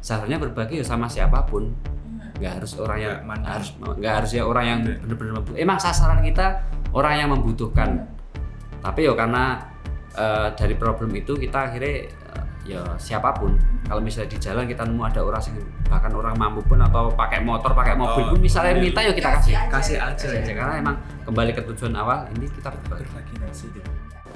seharusnya berbagi ya sama siapapun, nggak harus orang yang nggak harus ya orang yang benar-benar membutuhkan. Emang sasaran kita orang yang membutuhkan, tapi ya karena dari problem itu kita akhirnya ya siapapun, kalau misalnya di jalan kita nemu ada orang bahkan orang mampu pun atau pakai motor pakai mobil pun misalnya minta ya kita kasih aja karena emang kembali ke tujuan awal ini kita berbagi nasi.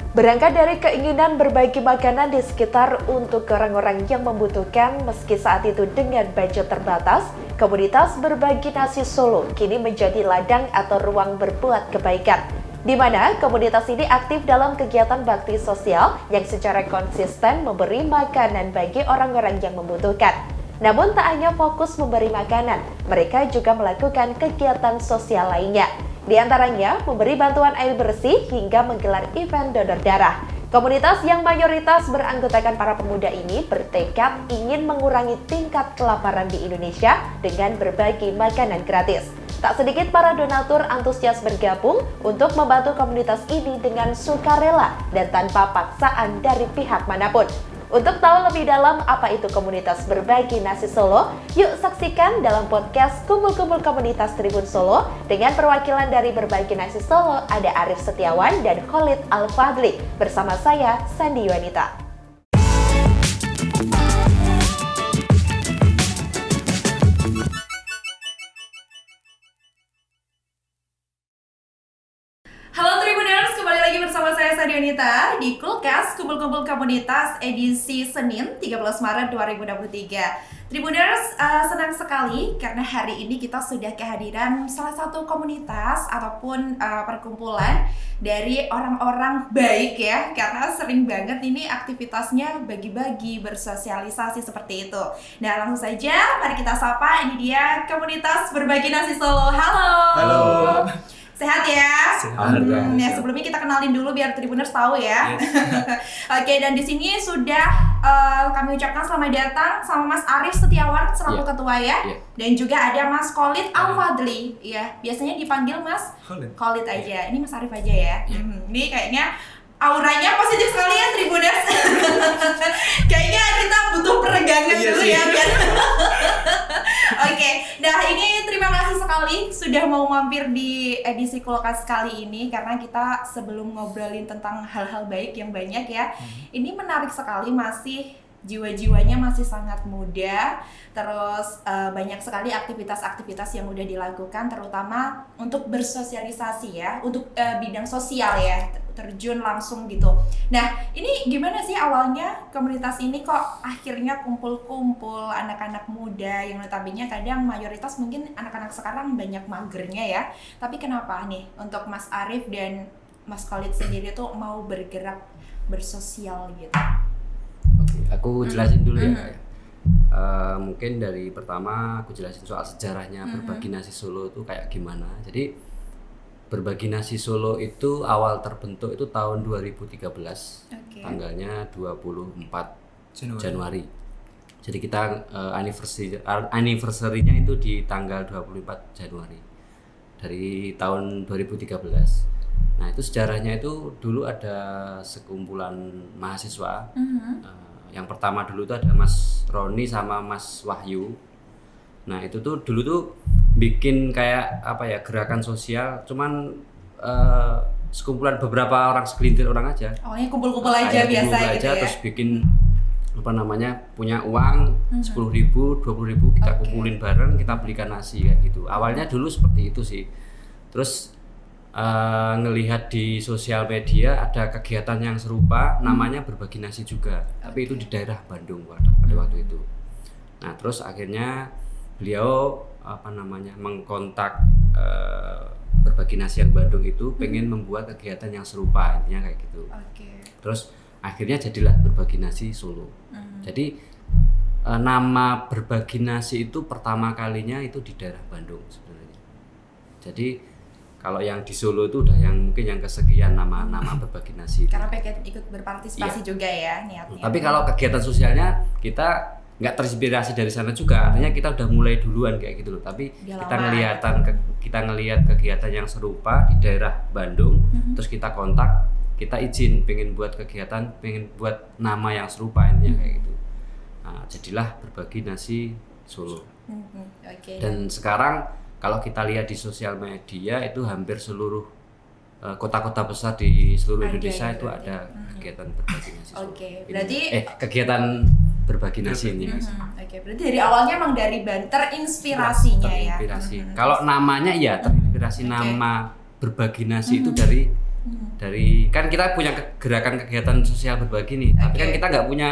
Berangkat dari keinginan berbagi makanan di sekitar untuk orang-orang yang membutuhkan meski saat itu dengan budget terbatas, komunitas Berbagi Nasi Solo kini menjadi ladang atau ruang berbuat kebaikan, di mana komunitas ini aktif dalam kegiatan bakti sosial yang secara konsisten memberi makanan bagi orang-orang yang membutuhkan. Namun tak hanya fokus memberi makanan, mereka juga melakukan kegiatan sosial lainnya. Di antaranya memberi bantuan air bersih hingga menggelar event donor darah. Komunitas yang mayoritas beranggotakan para pemuda ini bertekad ingin mengurangi tingkat kelaparan di Indonesia dengan berbagi makanan gratis. Tak sedikit para donatur antusias bergabung untuk membantu komunitas ini dengan sukarela dan tanpa paksaan dari pihak manapun. Untuk tahu lebih dalam apa itu komunitas Berbagi Nasi Solo, yuk saksikan dalam podcast Kumpul-Kumpul Komunitas Tribun Solo dengan perwakilan dari Berbagi Nasi Solo ada Arif Setiawan dan Khalid Al-Fadli bersama saya Sandi Wanita. Halo Tribuners, kembali lagi bersama saya Sandi Wanita di Kulkas Kumpul-Kumpul Komunitas edisi Senin 13 Maret 2023. Tribuners, senang sekali karena hari ini kita sudah kehadiran salah satu komunitas ataupun perkumpulan dari orang-orang baik ya, karena sering banget ini aktivitasnya bagi-bagi, bersosialisasi seperti itu. Nah langsung saja mari kita sapa, ini dia komunitas Berbagi Nasi Solo. Halo. Halo. Sehat ya? Sehat. Ya, sebelumnya kita kenalin dulu biar Tribuners tahu ya. Yes. Oke, dan di sini sudah kami ucapkan selamat datang sama Mas Arif Setiawan selaku ketua ya. Dan juga ada Mas Khalid Al-Fadli ya. Biasanya dipanggil Mas Khalid aja. Ini Mas Arif aja ya. Ini kayaknya auranya positif sekali ya Tribuners. Kayaknya kita butuh peregangan dulu ya biar. Oke, nah ini terima kasih sekali sudah mau mampir di edisi Kulkas kali ini karena kita sebelum ngobrolin tentang hal-hal baik yang banyak ya, ini menarik sekali, masih jiwa-jiwanya masih sangat muda, terus banyak sekali aktivitas-aktivitas yang udah dilakukan terutama untuk bersosialisasi ya, untuk bidang sosial ya, terjun langsung gitu. Nah ini gimana sih awalnya komunitas ini kok akhirnya kumpul-kumpul anak-anak muda yang notabene kadang mayoritas mungkin anak-anak sekarang banyak magernya ya, tapi kenapa nih untuk Mas Arif dan Mas Khalid sendiri tuh mau bergerak bersosial gitu? Oke, aku jelasin dulu ya. Mungkin dari pertama aku jelasin soal sejarahnya Berbagi Nasi Solo itu kayak gimana. Jadi Berbagi Nasi Solo itu awal terbentuk itu tahun 2013, tanggalnya 24 Januari. Jadi kita anniversary-nya itu di tanggal 24 Januari dari tahun 2013. Nah itu sejarahnya itu dulu ada sekumpulan mahasiswa. Yang pertama dulu itu ada Mas Roni sama Mas Wahyu. Nah itu tuh dulu tuh bikin kayak apa ya, gerakan sosial, cuman sekumpulan beberapa orang, segelintir orang aja. Awalnya kumpul-kumpul aja biasa gitu ya. Terus bikin apa namanya, punya uang 10.000, 20.000 kita kumpulin bareng, kita belikan nasi kayak gitu. Awalnya dulu seperti itu sih. Terus ngelihat di sosial media ada kegiatan yang serupa, namanya Berbagi Nasi juga, tapi itu di daerah Bandung pada waktu itu. Nah terus akhirnya beliau apa namanya mengkontak Berbagi Nasi yang Bandung itu pengen membuat kegiatan yang serupa, intinya kayak gitu. Terus akhirnya jadilah Berbagi Nasi Solo. Jadi nama Berbagi Nasi itu pertama kalinya itu di daerah Bandung sebenarnya. Jadi kalau yang di Solo itu udah yang mungkin yang kesekian nama Berbagi Nasi. Karena pengen ikut berpartisipasi juga ya niatnya. Tapi kalau kegiatan sosialnya kita nggak terinspirasi dari sana juga, artinya kita udah mulai duluan kayak gitu loh. Tapi kita ngelihat kegiatan yang serupa di daerah Bandung, terus kita kontak, kita izin pengen buat kegiatan, pengen buat nama yang serupa intinya kayak gitu. Nah, jadilah Berbagi Nasi Solo. Oke. Dan sekarang kalau kita lihat di sosial media itu hampir seluruh kota-kota besar di seluruh Indonesia itu ada kegiatan Berbagi Nasi Solo. Oke, berarti kegiatan Berbagi Nasi ini. Oke, berarti dari awalnya emang dari terinspirasinya ya. Terinspirasi. Kalau namanya ya terinspirasi nama Berbagi Nasi itu dari kan kita punya gerakan kegiatan sosial berbagi nih, tapi kan kita nggak punya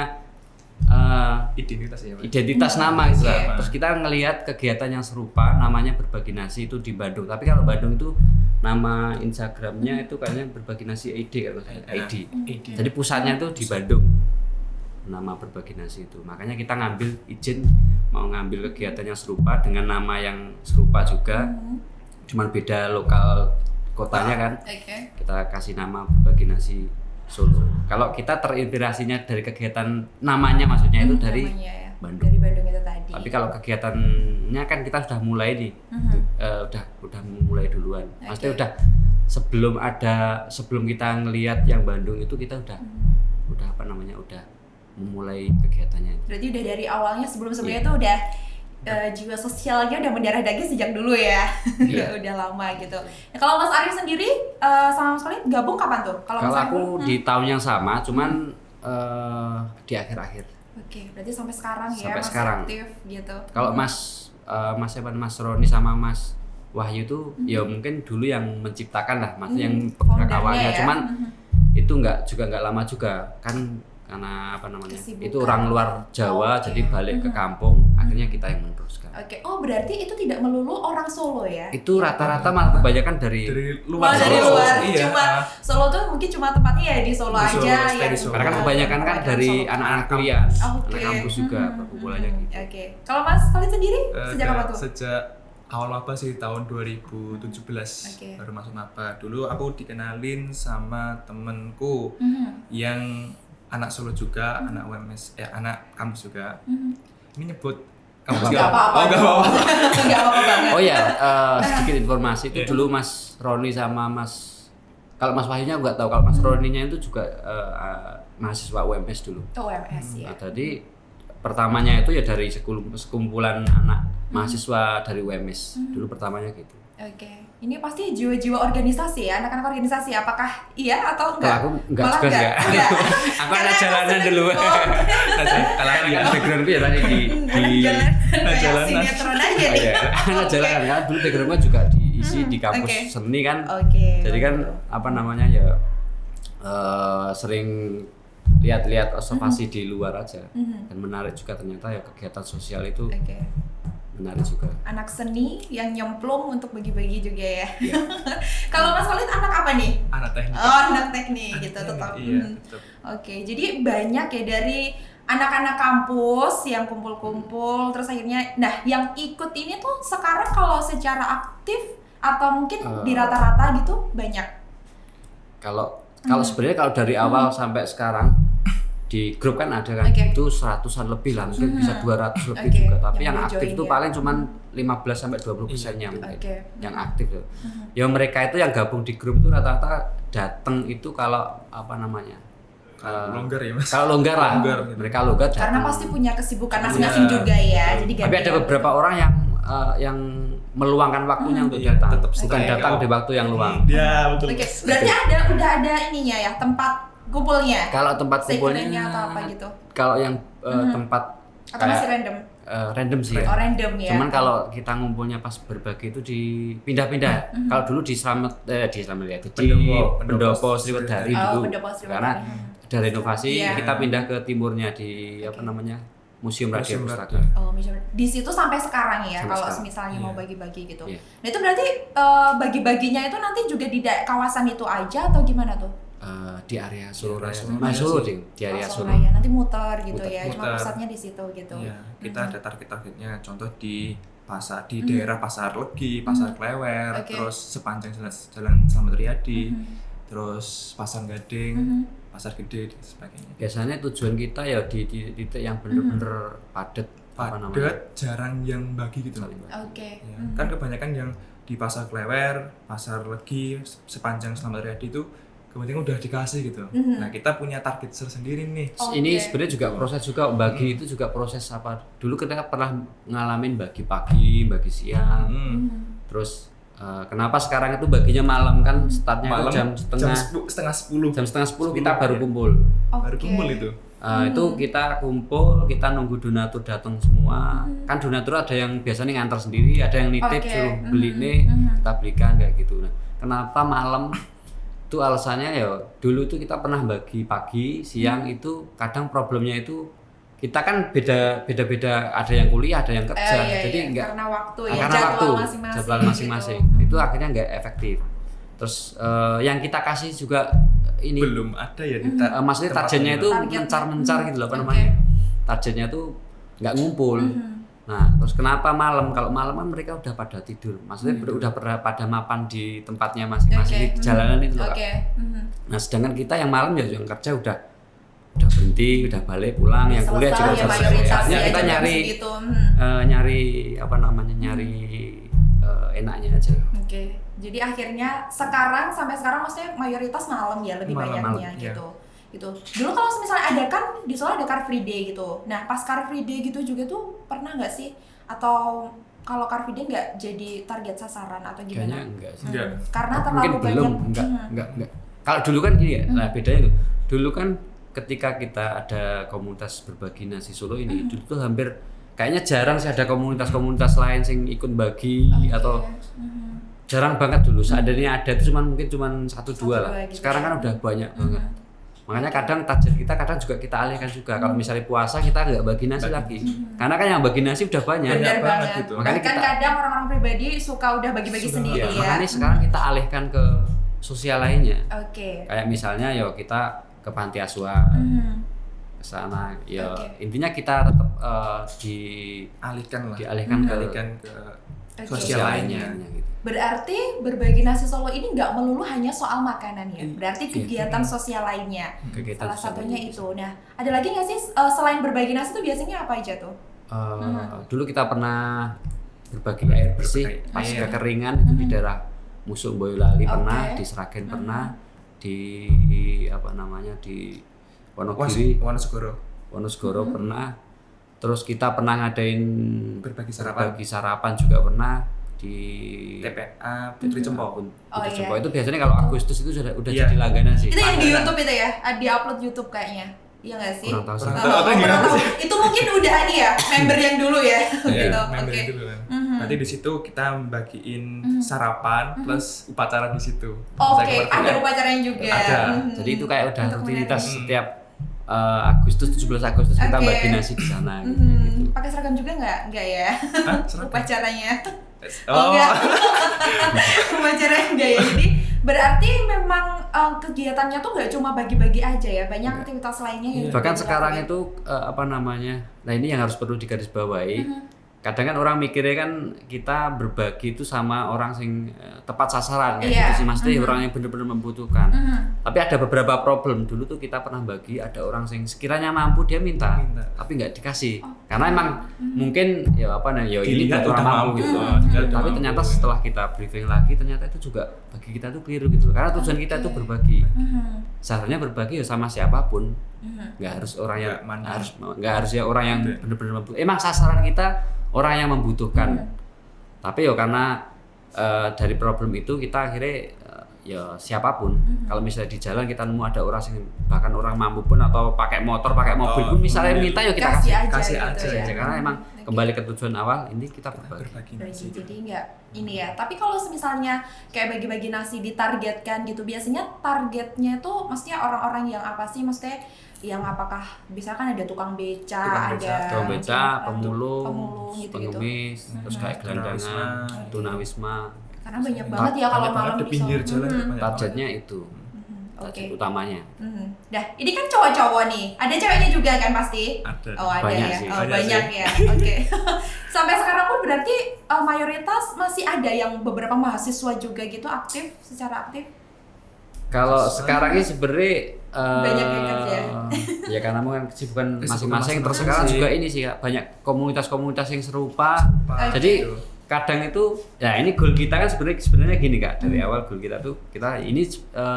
identitas nama gitu lah. Terus kita ngelihat kegiatan yang serupa namanya Berbagi Nasi itu di Bandung, tapi kalau Bandung itu nama Instagramnya itu kayaknya Berbagi Nasi ID kalau saya ID. Jadi pusatnya itu di Bandung, nama Berbagi Nasi itu. Makanya kita ngambil izin mau ngambil kegiatan yang serupa dengan nama yang serupa juga, cuman beda lokal kotanya kan. Kita kasih nama Berbagi Nasi Solo. Kalau kita terinspirasinya dari kegiatan namanya maksudnya itu dari Bandung. Dari Bandung itu tadi. Tapi kalau kegiatannya kan kita sudah mulai nih. Udah mulai duluan. Maksudnya udah sebelum kita ngelihat yang Bandung itu kita udah memulai kegiatannya. Berarti udah dari awalnya sebelumnya itu udah jiwa sosialnya udah mendarah daging sejak dulu ya. Udah lama gitu. Nah, kalau Mas Arif sendiri sama Mas Khalid gabung kapan tuh? Kalau aku di tahun yang sama, cuman di akhir-akhir. Oke, berarti sampai sekarang ya sampai masih sekarang. Aktif gitu. Kalau Mas Roni sama Mas Wahyu tuh ya mungkin dulu yang menciptakan lah, maksudnya yang penggerak awalnya. Ya? Cuman itu nggak lama juga kan, karena kesibukan. itu orang luar Jawa jadi balik ke kampung, akhirnya kita yang meneruskan. Oke. Oh, berarti itu tidak melulu orang Solo ya? Itu rata-rata malah kebanyakan dari luar. Dari luar. Iya. Cuma Solo tuh mungkin cuma tempatnya ya di Solo aja ya. Karena kan kebanyakan kan dari anak-anak kuliah, anak kampus juga perkumpulannya gitu. Oke. Kalau Mas Khalid sendiri sejak kapan tuh? Sejak awal maba sih, tahun 2017 baru masuk maba. Dulu aku dikenalin sama temenku yang anak Solo juga, anak UMS, anak kampus juga. Ini nyebut kampus nggak apa-apa. Nggak apa-apa banget. Oh ya, sedikit informasi itu dulu Mas Roni sama kalau Mas Wahyunya nggak tahu, kalau Mas Roninya itu juga mahasiswa UMS dulu. Oh, UMS ya. Nah, tadi pertamanya itu ya dari sekumpulan anak mahasiswa dari UMS. Dulu pertamanya gitu. Oke. Ini pasti jiwa-jiwa organisasi ya, anak-anak organisasi. Apakah iya atau enggak? Kalau aku enggak juga enggak. Aku anak jalanan dulu. Kalau yang background ya tadi di jalanan. Sinetron aja nih. Anak jalanan kan dulu backgroundnya juga diisi di kampus seni kan. Jadi kan ya sering lihat-lihat observasi di luar aja. Dan menarik juga ternyata ya kegiatan sosial itu. Menarik juga. Anak seni yang nyemplung untuk bagi-bagi juga ya. Kalau Mas Khalid anak apa nih? Anak teknik. Oh, anak teknik gitu tetap. Iya, Oke, jadi banyak ya dari anak-anak kampus yang kumpul-kumpul terus akhirnya yang ikut ini tuh sekarang kalau secara aktif atau mungkin di rata-rata gitu banyak. Kalau sebenarnya kalau dari awal sampai sekarang di grup kan ada kan itu 100-an lebih lah, mungkin bisa 200 lebih juga, tapi yang aktif itu paling cuman 15-20%-nya mungkin yang aktif tuh. Ya mereka itu yang gabung di grup itu rata-rata datang itu kalau longgar ya Mas. Kalau longgar lah, mereka longgar datang. Karena pasti punya kesibukan masing-masing juga ya, jadi tapi ada beberapa orang yang meluangkan waktunya untuk datang, bukan datang di waktu yang luang. Ya betul. Oke, berarti udah ada ininya ya, tempat kumpulnya. Kalau tempat kumpulnya atau apa gitu. Kalau yang tempat atau masih random? Random sih ya. Oh, random ya. Cuman kalau kita ngumpulnya pas berbagi itu pindah-pindah. Kalau dulu di Pendopo Sriwedari dulu. Karena ada renovasi, kita pindah ke timurnya di Museum Radio Pustaka. Oh, di situ sampai sekarang ya, kalau misalnya mau bagi-bagi gitu. Nah itu berarti bagi-baginya itu nanti juga di kawasan itu aja atau gimana tuh? Di area Solo Raya. Solo ding, di area Solo. Raya. Nanti muter gitu ya, cuma pusatnya di situ gitu. Iya, kita ada target-targetnya. Contoh di daerah Pasar Legi, Pasar Klewer, terus sepanjang jalan Slamet Riyadi, terus Pasar Gading, Pasar Gede dan sebagainya. Biasanya tujuan kita ya di titik yang bener-bener padat, jarang yang bagi gitu. Oke. Ya, kan kebanyakan yang di Pasar Klewer, Pasar Legi, sepanjang Slamet Riyadi itu kepentingan udah dikasih gitu. Nah kita punya target tersendiri nih. Ini sebenarnya juga proses juga bagi itu juga proses apa? Dulu kita pernah ngalamin bagi pagi, bagi siang, terus kenapa sekarang itu baginya malam kan startnya Malam, jam setengah 10. Jam setengah 10 kita baru kumpul. Baru kumpul itu. Itu kita kumpul, kita nunggu donatur datang semua. Kan donatur ada yang biasanya ngantar sendiri, ada yang nitip suruh beli nih, kita belikan kayak gitu. Nah, kenapa malam? Itu alasannya ya dulu tuh kita pernah bagi pagi, siang itu kadang problemnya itu kita kan beda-beda, ada yang kuliah, ada yang kerja. Jadi enggak karena waktu jadwal masing-masing. Gitu. Itu akhirnya enggak efektif. Terus yang kita kasih juga ini belum ada ya maksudnya targetnya itu mencar gitu loh, apa namanya, targetnya itu nggak ngumpul. Nah terus kenapa malam? Kalau malam kan mereka udah pada tidur, maksudnya udah pada mapan di tempatnya masing-masing di jalanan itu loh. Nah sedangkan kita yang malam ya yang kerja udah berhenti, udah balik pulang, yang kuliah juga udah selesai. Kita nyari apa namanya, nyari enaknya aja. Jadi akhirnya sampai sekarang maksudnya mayoritas malam ya, lebih banyaknya gitu. Gitu. Dulu kalau misalnya ada kan di Solo ada Car Free Day gitu. Nah, pas Car Free Day gitu juga tuh pernah nggak sih? Atau kalau Car Free Day nggak jadi target sasaran atau gimana? Kayaknya enggak sih. Karena terlalu mungkin banyak. belum, enggak. Kalau dulu kan gini ya. Nah, bedanya itu. Dulu kan ketika kita ada komunitas berbagi nasi Solo ini, dulu tuh hampir kayaknya jarang sih ada komunitas-komunitas lain yang ikut bagi atau jarang banget dulu. Seandainya ada itu mungkin cuma 1-2 lah. Gitu. Sekarang kan udah banyak banget. Makanya kadang target kita kadang juga kita alihkan juga. Kalau misalnya puasa kita nggak bagi nasi lagi. Karena kan yang bagi nasi udah banyak. Benar banget gitu. Makanya kan kadang orang-orang pribadi suka udah bagi-bagi sendiri ya. Makanya sekarang kita alihkan ke sosial lainnya. Kayak misalnya kita ke panti asuhan. Ke sana ya intinya kita tetap dialihkan ke sosial lainnya gitu. Berarti berbagi nasi Solo ini nggak melulu hanya soal makanan ya. Berarti kegiatan sosial lainnya. Salah satunya itu. Nah, ada lagi nggak sih selain berbagi nasi itu biasanya apa aja tuh? Dulu kita pernah berbagi air bersih pas kekeringan itu di daerah Musuh Boyolali pernah, di Sragen pernah, di apa namanya di Wonosegoro pernah. Terus kita pernah ngadain berbagi sarapan juga pernah di TPA Putri Cempo. Itu biasanya kalau Agustus itu udah jadi langganan sih. Itu yang di YouTube itu ya, di upload YouTube kayaknya. Iya nggak sih? Kurang tahu sih. Itu mungkin udah nih ya, member yang dulu ya. Gitu. Member yang dulu kan. Berarti di situ kita bagiin sarapan plus upacara di situ. Ada upacaranya juga. Ada. Jadi itu kayak udah rutinitas setiap Agustus 17 Agustus kita bagi nasi di sana gitu. Pakai seragam juga nggak ya? Upacaranya. Enggak. Upacaranya enggak ya. Jadi berarti memang kegiatannya tuh nggak cuma bagi-bagi aja ya, banyak aktivitas lainnya yang bahkan sekarang itu apa namanya, nah ini yang harus perlu digarisbawahi. Kadang kan orang mikirnya kan kita berbagi itu sama orang yang tepat sasaran kayak gitu sih, maksudnya orang yang benar-benar membutuhkan. Tapi ada beberapa problem. Dulu tuh kita pernah bagi, ada orang yang sekiranya mampu dia minta. Tapi nggak dikasih. Karena emang mungkin ya apa ya ini buat orang mampu gitu. Tapi ternyata setelah kita briefing lagi ternyata itu juga bagi kita tuh keliru gitu. Karena tujuan kita itu berbagi. Seharusnya berbagi ya sama siapapun. Nggak harus orang yang nggak harus ya orang yang benar-benar mampu. Emang sasaran kita orang yang membutuhkan. Tapi ya karena dari problem itu kita akhirnya ya siapapun. Kalau misalnya di jalan kita nemu ada orang yang bahkan orang mampu pun atau pakai motor, pakai mobil pun misalnya minta ya kita kasih aja. Karena emang kembali ke tujuan awal ini kita berbagi. Jadi enggak ini ya. Tapi kalau misalnya kayak bagi-bagi nasi ditargetkan gitu, biasanya targetnya tuh maksudnya orang-orang yang apa sih? Maksudnya yang apakah misalkan ada tukang beca, pemulung gitu, pengemis, terus kayak gelandangan, tunawisma. Karena banyak banget ya kalau malam di pinggir jalan targetnya itu. Target utamanya. Nah, ini kan cowok-cowok nih. Ada ceweknya juga kan pasti? Ada. Ada banyak ya. Sih. Banyak ya. Oke. Sampai sekarang pun berarti mayoritas masih ada yang beberapa mahasiswa juga gitu aktif, secara aktif. Kalau sekarang ini sebenarnya banyak yang kerja. Ya karena mungkin kesibukan masing-masing. Terus sekarang juga ini sih banyak komunitas-komunitas yang serupa. Jadi kadang itu ya ini goal kita kan sebenarnya gini Kak, dari awal goal kita tuh kita ini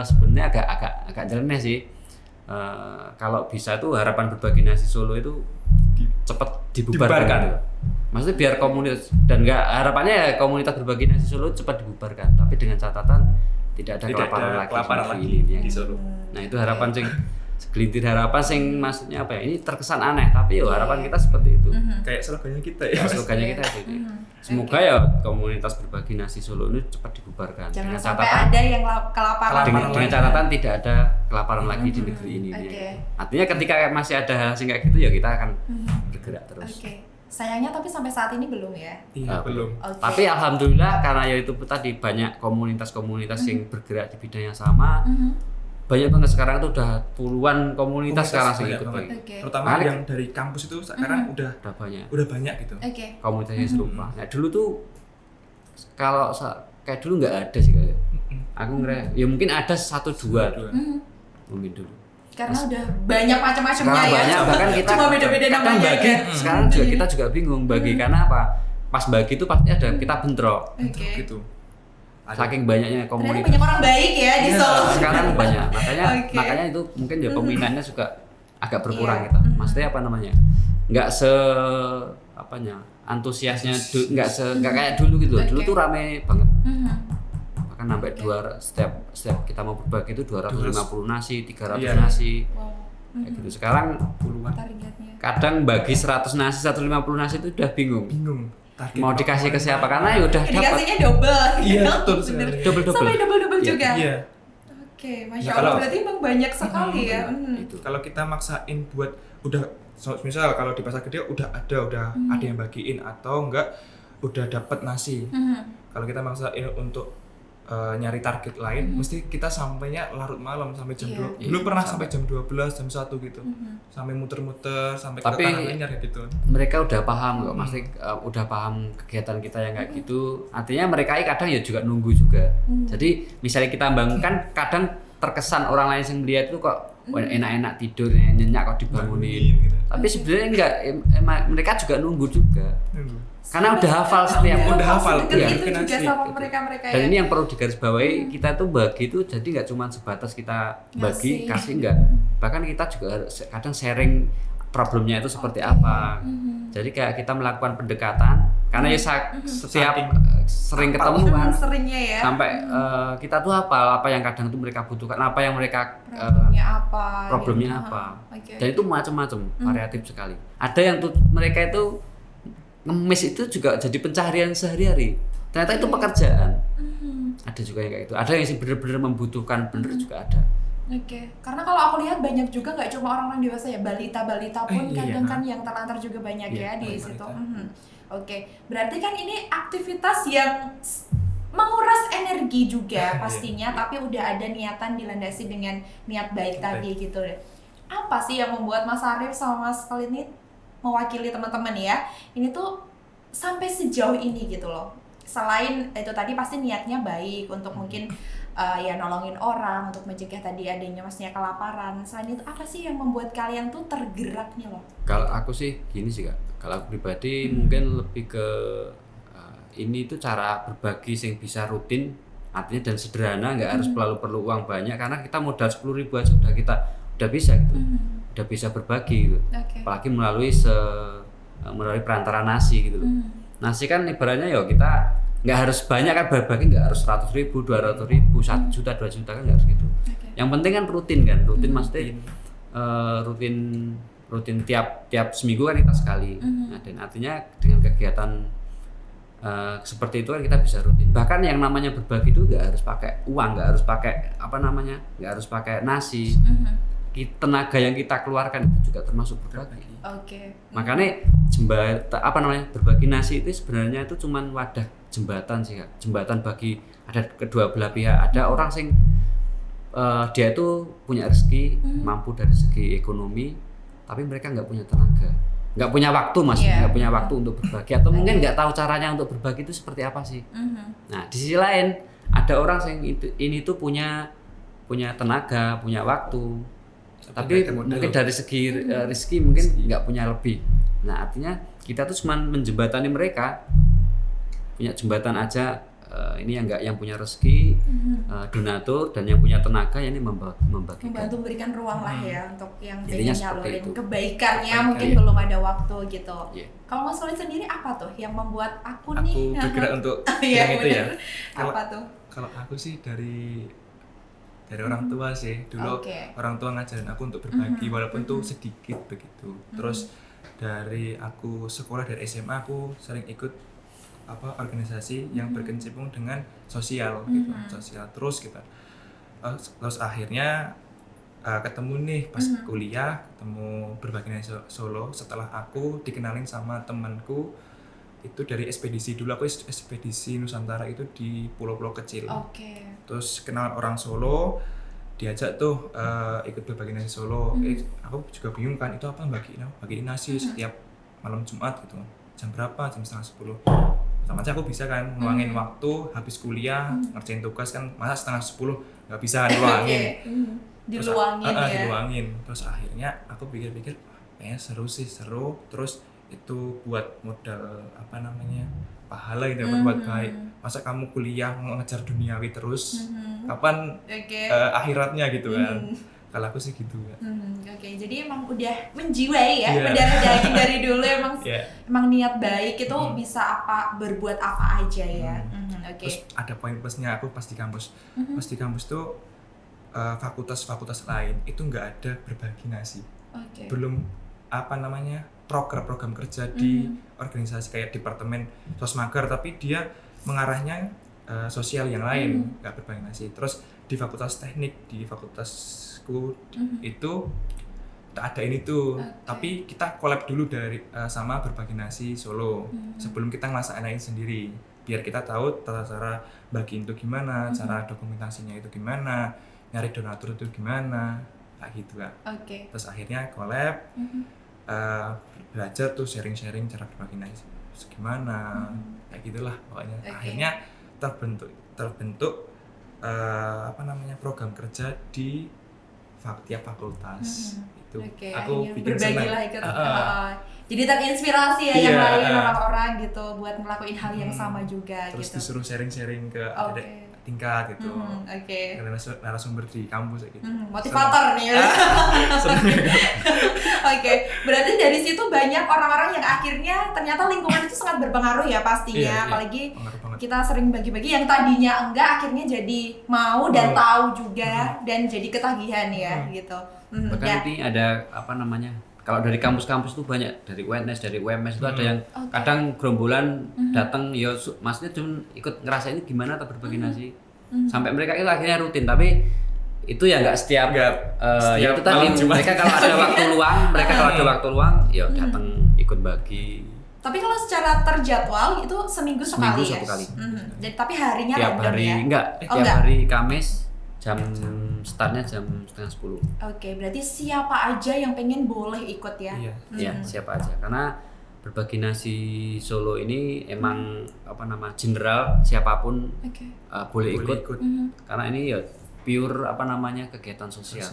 sebenarnya agak nyeleneh sih. Kalau bisa tuh harapan berbagi nasi Solo itu cepat dibubarkan. Gitu. Maksudnya biar komunitas dan harapannya ya komunitas berbagi nasi Solo cepat dibubarkan, tapi dengan catatan tidak ada kelaparan lagi di Solo. Nah itu harapan sing segelintir harapan sing maksudnya apa ya, ini terkesan aneh tapi yo harapan kita seperti itu. Kayak slogannya kita ya. Slogannya kita itu. Semoga ya komunitas berbagi nasi Solo ini cepat dibubarkan. Jangan dengan sampai catatan ada yang kelaparan. Dengan catatan tidak ada kelaparan lagi di negeri ini. Artinya ketika masih ada hal sing kayak gitu ya kita akan bergerak terus. Sayangnya tapi sampai saat ini belum ya. Iya, belum. Tapi alhamdulillah karena ya itu tadi banyak komunitas-komunitas yang bergerak di bidang yang sama. Banyak banget sekarang itu udah puluhan komunitas sekarang sih ikut. Terutama yang dari kampus itu sekarang udah banyak gitu. Komunitasnya serupa. Nah dulu tuh kalau kayak dulu nggak ada sih kayak. Aku ya mungkin ada 1-2 mungkin dulu. Karena udah banyak macam-macamnya ya. Banyak, bahkan kita cuma beda-beda namanya bagi, sekarang juga kita juga bingung bagi karena apa? Pas bagi itu pasti ada kita bentrok. Gitu. Saking banyaknya komunitas. Banyak orang baik ya di Solo. Sekarang banyak. Makanya itu mungkin ya peminatnya juga agak berkurang gitu. Maksudnya apa namanya? Enggak antusiasnya enggak kayak dulu gitu. Dulu tuh rame banget. Bahkan sampai setiap kita mau berbagi itu 250 nasi, 300 nasi. Kayak gitu. Sekarang puluhan. Kadang bagi 100 nasi, 150 nasi itu udah bingung. Mau dikasih ke siapa karena ya udah dapat. Dikasihnya double. Iya, betul. Double. Sampai double juga. Iya. Oke, Masya Allah, berarti emang banyak sekali ya. Kalau kita maksain buat udah misal kalau di pasar gede udah ada yang bagiin atau enggak udah dapat nasi. Kalau kita maksain untuk nyari target lain, mesti kita sampainya larut malam sampai jam 2. Dulu pernah sampai jam 12, jam 1 gitu. Sampai muter-muter sampai ke tanah anyar gitu. Mereka udah paham kok, pasti udah paham kegiatan kita yang kayak gitu. Artinya mereka kadang ya juga nunggu juga. Jadi misalnya kita bangunkan, kadang terkesan orang lain yang melihat itu kok enak-enak tidur, nyenyak kok dibangunin. Gitu. Tapi sebenarnya enggak, mereka juga nunggu juga. Karena udah hafal udah hafal ya, itu juga sama mereka-mereka. Dan ini yang perlu digarisbawahi, kita tuh bagi itu jadi nggak cuma sebatas kita bagi kasih enggak, bahkan kita juga kadang sharing problemnya itu seperti apa. Jadi kayak kita melakukan pendekatan karena ya setiap sering ketemu kan sampai kita tuh apa yang kadang tuh mereka butuhkan, apa yang mereka problemnya apa. Dan itu macam-macam, variatif sekali. Ada yang tuh mereka itu ngemis itu juga jadi pencaharian sehari-hari. Ternyata itu pekerjaan. Ada juga yang kayak itu. Ada yang sih benar-benar membutuhkan, bener juga ada. Karena kalau aku lihat banyak juga nggak cuma orang-orang dewasa ya, balita pun kadang kan yang terlantar juga banyak ya di situ. Berarti kan ini aktivitas yang menguras energi juga pastinya, tapi udah ada niatan dilandasi dengan niat baik tadi gitu. Apa sih yang membuat Mas Arif sama Mas Khalid ini mewakili teman-teman ya, ini tuh sampai sejauh ini gitu loh. Selain itu tadi pasti niatnya baik untuk mungkin ya nolongin orang, untuk mencegah tadi adanya maksudnya kelaparan. Selain itu apa sih yang membuat kalian tuh tergerak nih loh? Kalau aku sih gini sih Kak, kalau aku pribadi mungkin lebih ke ini tuh cara berbagi yang bisa rutin, artinya dan sederhana, nggak harus perlu uang banyak karena kita modal 10.000 aja udah bisa gitu. Udah bisa berbagi gitu. Apalagi melalui perantara nasi gitu loh. Nasi kan ibaratnya ya kita nggak harus banyak kan berbagi, nggak harus 100.000, 200.000, 1 juta, 2 juta kan nggak harus gitu. Yang penting kan rutin maksudnya rutin tiap seminggu kan kita sekali. Nah, dan artinya dengan kegiatan seperti itu kan kita bisa rutin. Bahkan yang namanya berbagi itu nggak harus pakai uang, nggak harus pakai nggak harus pakai nasi. Tenaga yang kita keluarkan itu juga termasuk berbagi. Makanya berbagi nasi itu sebenarnya itu cuman wadah jembatan sih Kak. Jembatan bagi ada kedua belah pihak. Ada orang sing dia itu punya rezeki, mampu dari segi ekonomi, tapi mereka nggak punya tenaga, nggak punya waktu nggak punya waktu untuk berbagi, atau mungkin nggak tahu caranya untuk berbagi itu seperti apa sih. Nah di sisi lain ada orang yang ini tuh punya tenaga, punya waktu, tapi mungkin dari segi rezeki mungkin nggak punya lebih. Nah artinya kita tuh cuma menjembatani mereka punya jembatan aja. Ini yang punya rezeki, donatur, dan yang punya tenaga ini membagikan. Membantu memberikan ruang lah ya untuk yang Jadinya pengen nyalurin itu. Kebaikannya mungkin belum ada waktu gitu. Kalau Mas Khalid sendiri apa tuh yang membuat aku nih bergerak untuk yang itu ya? Apa tuh? Kalau aku sih dari orang tua sih. Dulu orang tua ngajarin aku untuk berbagi walaupun tuh sedikit begitu. Terus dari aku sekolah dari SMA aku sering ikut organisasi yang berkecimpung dengan sosial gitu, sosial terus kita terus akhirnya ketemu nih pas kuliah, ketemu Berbagi Nasi Solo setelah aku dikenalin sama temanku itu dari ekspedisi. Dulu aku ekspedisi Nusantara itu di pulau-pulau kecil. Terus kenal orang Solo, diajak tuh ikut Berbagi Nasi Solo. Aku juga bingung kan itu apa, bagiin nasi setiap malam Jumat gitu. Jam berapa? Jam 9:30. Sama aja aku bisa kan ngeluangin waktu habis kuliah ngerjain tugas kan, masa 9:30 nggak bisa ngeluangin. Diluangin. Terus akhirnya aku pikir-pikir kayaknya seru. Terus itu buat modal pahala gitu, berbuat baik. Masa kamu kuliah ngejar duniawi terus, kapan akhiratnya gitu kan. Kalau aku sih gitu ya. Jadi emang udah menjiwai ya, mendarah daging dari dulu emang niat baik itu bisa berbuat apa aja ya. Terus ada poin plusnya aku pas di kampus. Pas di kampus tuh fakultas-fakultas lain itu nggak ada berbagi nasi. Belum program kerja di organisasi kayak departemen sosmaker, tapi dia mengarahnya sosial yang lain, nggak berbagi nasi. Terus di fakultas teknik, di fakultasku itu tak ada ini tuh, tapi kita collab dulu sama Berbagi Nasi Solo sebelum kita ngelaksanain sendiri, biar kita tahu tata cara bagiin itu gimana, cara dokumentasinya itu gimana, nyari donatur itu gimana, kayak gitu kan. Terus akhirnya collab, belajar tuh sharing-sharing cara berbagi nasi gimana, kayak gitulah pokoknya. Akhirnya terbentuk program kerja di tiap fakultas. Itu aku bikin senang. Jadi terinspirasi ya yang lain orang-orang gitu buat ngelakuin hal yang sama juga. Terus gitu. disuruh sharing-sharing ke adik tingkat gitu. Narasumber di kampus gitu. Motivator nih. Berarti dari situ banyak orang-orang yang akhirnya ternyata lingkungan itu sangat berpengaruh ya pastinya. Apalagi kita sering bagi-bagi yang tadinya enggak, akhirnya jadi mau dan tahu juga dan jadi ketagihan ya gitu. Bahkan ini ada kalau dari kampus-kampus itu banyak, dari UNS, dari UMS itu ada yang kadang gerombolan datang, ya maksudnya cuma ikut ngerasain gimana atau berbagi nasi. Sampai mereka itu akhirnya rutin, tapi itu ya nggak setiap itu tadi mereka kalau ada waktu luang, ya datang ikut bagi. Tapi kalau secara terjadwal itu seminggu sekali ya? Satu kali. Jadi, tapi harinya tiap random hari, ya? Tiap hari Kamis startnya jam 9:30. Berarti siapa aja yang pengen boleh ikut ya? Iya, siapa aja. Karena Berbagi Nasi Solo ini emang general, siapapun boleh ikut. Karena ini ya pure kegiatan sosial.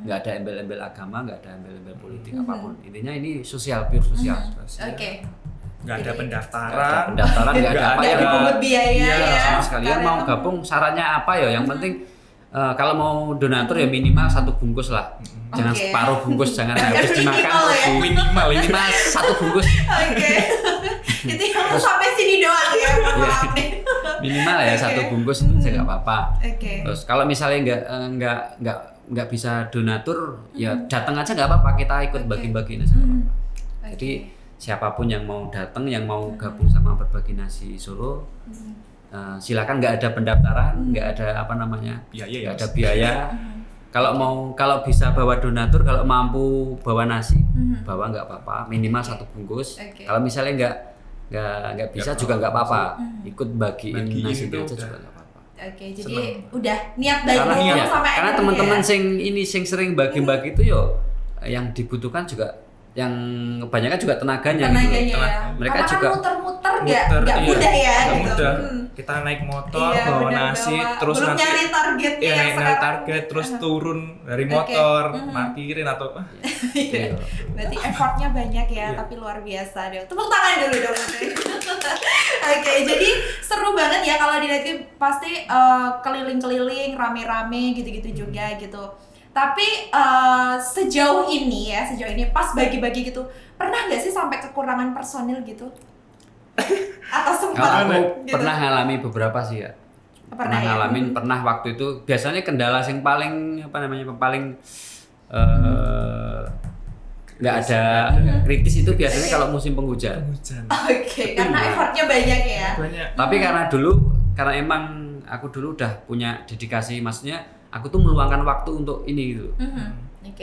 Nggak ada embel-embel agama, nggak ada embel-embel politik apapun. Intinya ini sosial, pure sosial. Nggak ada pendaftaran, nggak ada apa ya. Dipungut biaya ya. Sama sekali mau gabung syaratnya apa ya? Yang penting kalau mau donatur ya minimal 1 bungkus lah. Jangan separuh bungkus, jangan habis dimakan. Minimal 1 bungkus. Itu yang sampai sini doang ya. Minimal ya 1 bungkus itu nggak apa-apa. Terus kalau misalnya nggak bisa donatur, ya datang aja nggak apa-apa, kita ikut bagi-bagi nasi nggak apa-apa. Jadi siapapun yang mau datang, yang mau gabung sama Berbagi Nasi Solo, silakan, nggak ada pendaftaran, nggak ada biaya, nggak ada biaya. Kalau bisa bawa donatur, kalau mampu bawa nasi, bawa nggak apa-apa, minimal 1 bungkus. Kalau misalnya nggak bisa juga nggak apa-apa, ikut bagiin nasi aja juga nggak apa-apa. Jadi udah niat baik dulu sampai karena teman-teman sing sering bagi-bagi itu yang dibutuhkan juga, yang kebanyakan juga tenaganya gitu. Mereka karena juga muter-muter nggak mudah ya gitu. Kita naik motor bawa nasi, terus belum nyari targetnya nyari target, terus turun dari motor, parkirin atau berarti effortnya banyak ya, tapi luar biasa deh. Tepuk tangan dulu dong. Jadi ya kalau di Netki pasti keliling-keliling, rame-rame gitu-gitu juga gitu. Tapi sejauh ini pas bagi-bagi gitu, pernah nggak sih sampai kekurangan personil gitu? Atau sempat? Aku gitu? pernah ngalami beberapa sih ya. Pernah ngalamin, pernah waktu itu biasanya kendala yang paling nggak ada kritis itu biasanya kalau musim penghujan. Oke, karena effortnya banyak ya. Tapi karena emang aku dulu udah punya dedikasi, maksudnya aku tuh meluangkan waktu untuk ini gitu.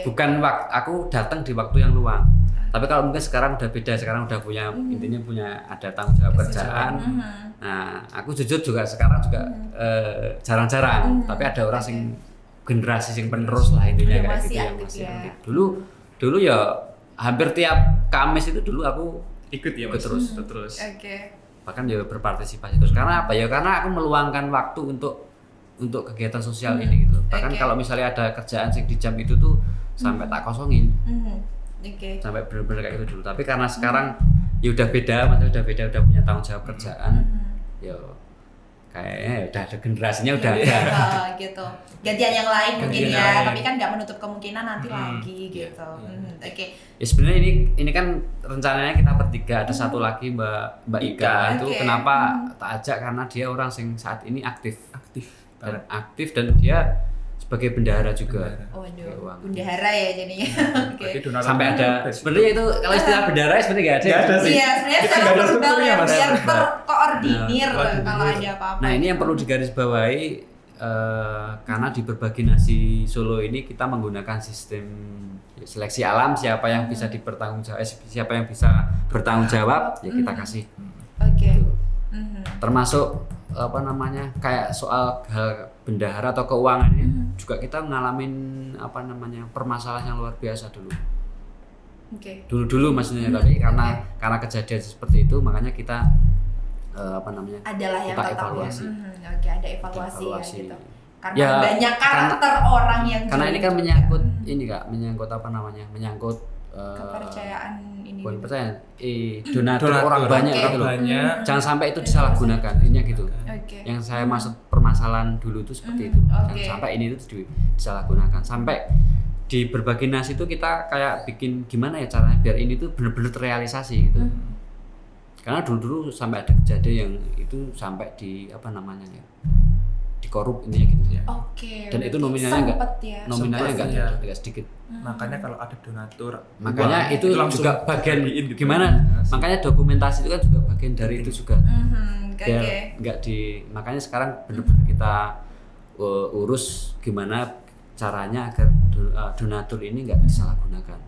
Bukan aku datang di waktu yang luang. Tapi kalau mungkin sekarang udah beda, sekarang udah punya intinya punya ada tanggung jawab kerjaan. Nah, aku jujur juga sekarang juga jarang-jarang, tapi ada orang sing generasi sing penerus lah intinya kayak gitu yang masih aktif. Dulu ya hampir tiap Kamis itu dulu aku ikut ya Mas. Terus. Bahkan ya berpartisipasi terus. Karena apa ya? Karena aku meluangkan waktu untuk kegiatan sosial ini gitu. Bahkan kalau misalnya ada kerjaan sing di jam itu tuh sampai tak kosongin. Sampai benar-benar kayak gitu dulu. Tapi karena sekarang ya udah beda, maksudnya udah punya tanggung jawab kerjaan. Ya kayaknya udah ada generasinya udah ada. Gitu. Gantian yang lain mungkin ya, tapi kan nggak menutup kemungkinan nanti lagi gitu. Ya sebenarnya ini kan rencananya kita bertiga, ada satu lagi Mbak Ika. Itu kenapa tak ajak karena dia orang yang saat ini aktif dan dia sebagai bendahara juga. Waduh, bendahara ya jadinya. Sampai ada sebenarnya itu kalau istilah bendahara sebenarnya nggak ada sih. Iya, sebenarnya secara verbal ya biar terkoordinir kalau ada apa-apa. Nah ini yang perlu digarisbawahi karena di Berbaginasi Solo ini kita menggunakan sistem seleksi alam, siapa yang bisa siapa yang bisa bertanggung jawab ya kita kasih. Termasuk kayak soal hal bendahara atau keuangan ini juga kita ngalamin permasalahan yang luar biasa dulu. Dulu maksudnya tapi karena kejadian seperti itu makanya kita adalah yang kita tetap evaluasi. Ada evaluasi ya gitu. Karena ya, banyak karakter orang yang karena ini kan menyangkut menyangkut kepercayaan ini. Bukan percayaan, donatur orang banyak gitu loh. Jangan sampai itu disalahgunakan, intinya gitu. Yang saya maksud permasalahan dulu itu seperti itu. Jangan sampai ini itu disalahgunakan. Sampai di Berbaginasi itu kita kayak bikin gimana ya caranya biar ini tuh benar-benar terrealisasi gitu. Karena dulu sampai ada kejadian yang itu sampai dikorup intinya gitu ya. Dan itu nominalnya enggak sedikit. Makanya kalau ada donatur, makanya itu juga bagian gimana? Makanya dokumentasi itu kan juga bagian dari itu juga. Makanya sekarang benar-benar kita urus gimana caranya agar donatur ini enggak disalahgunakan.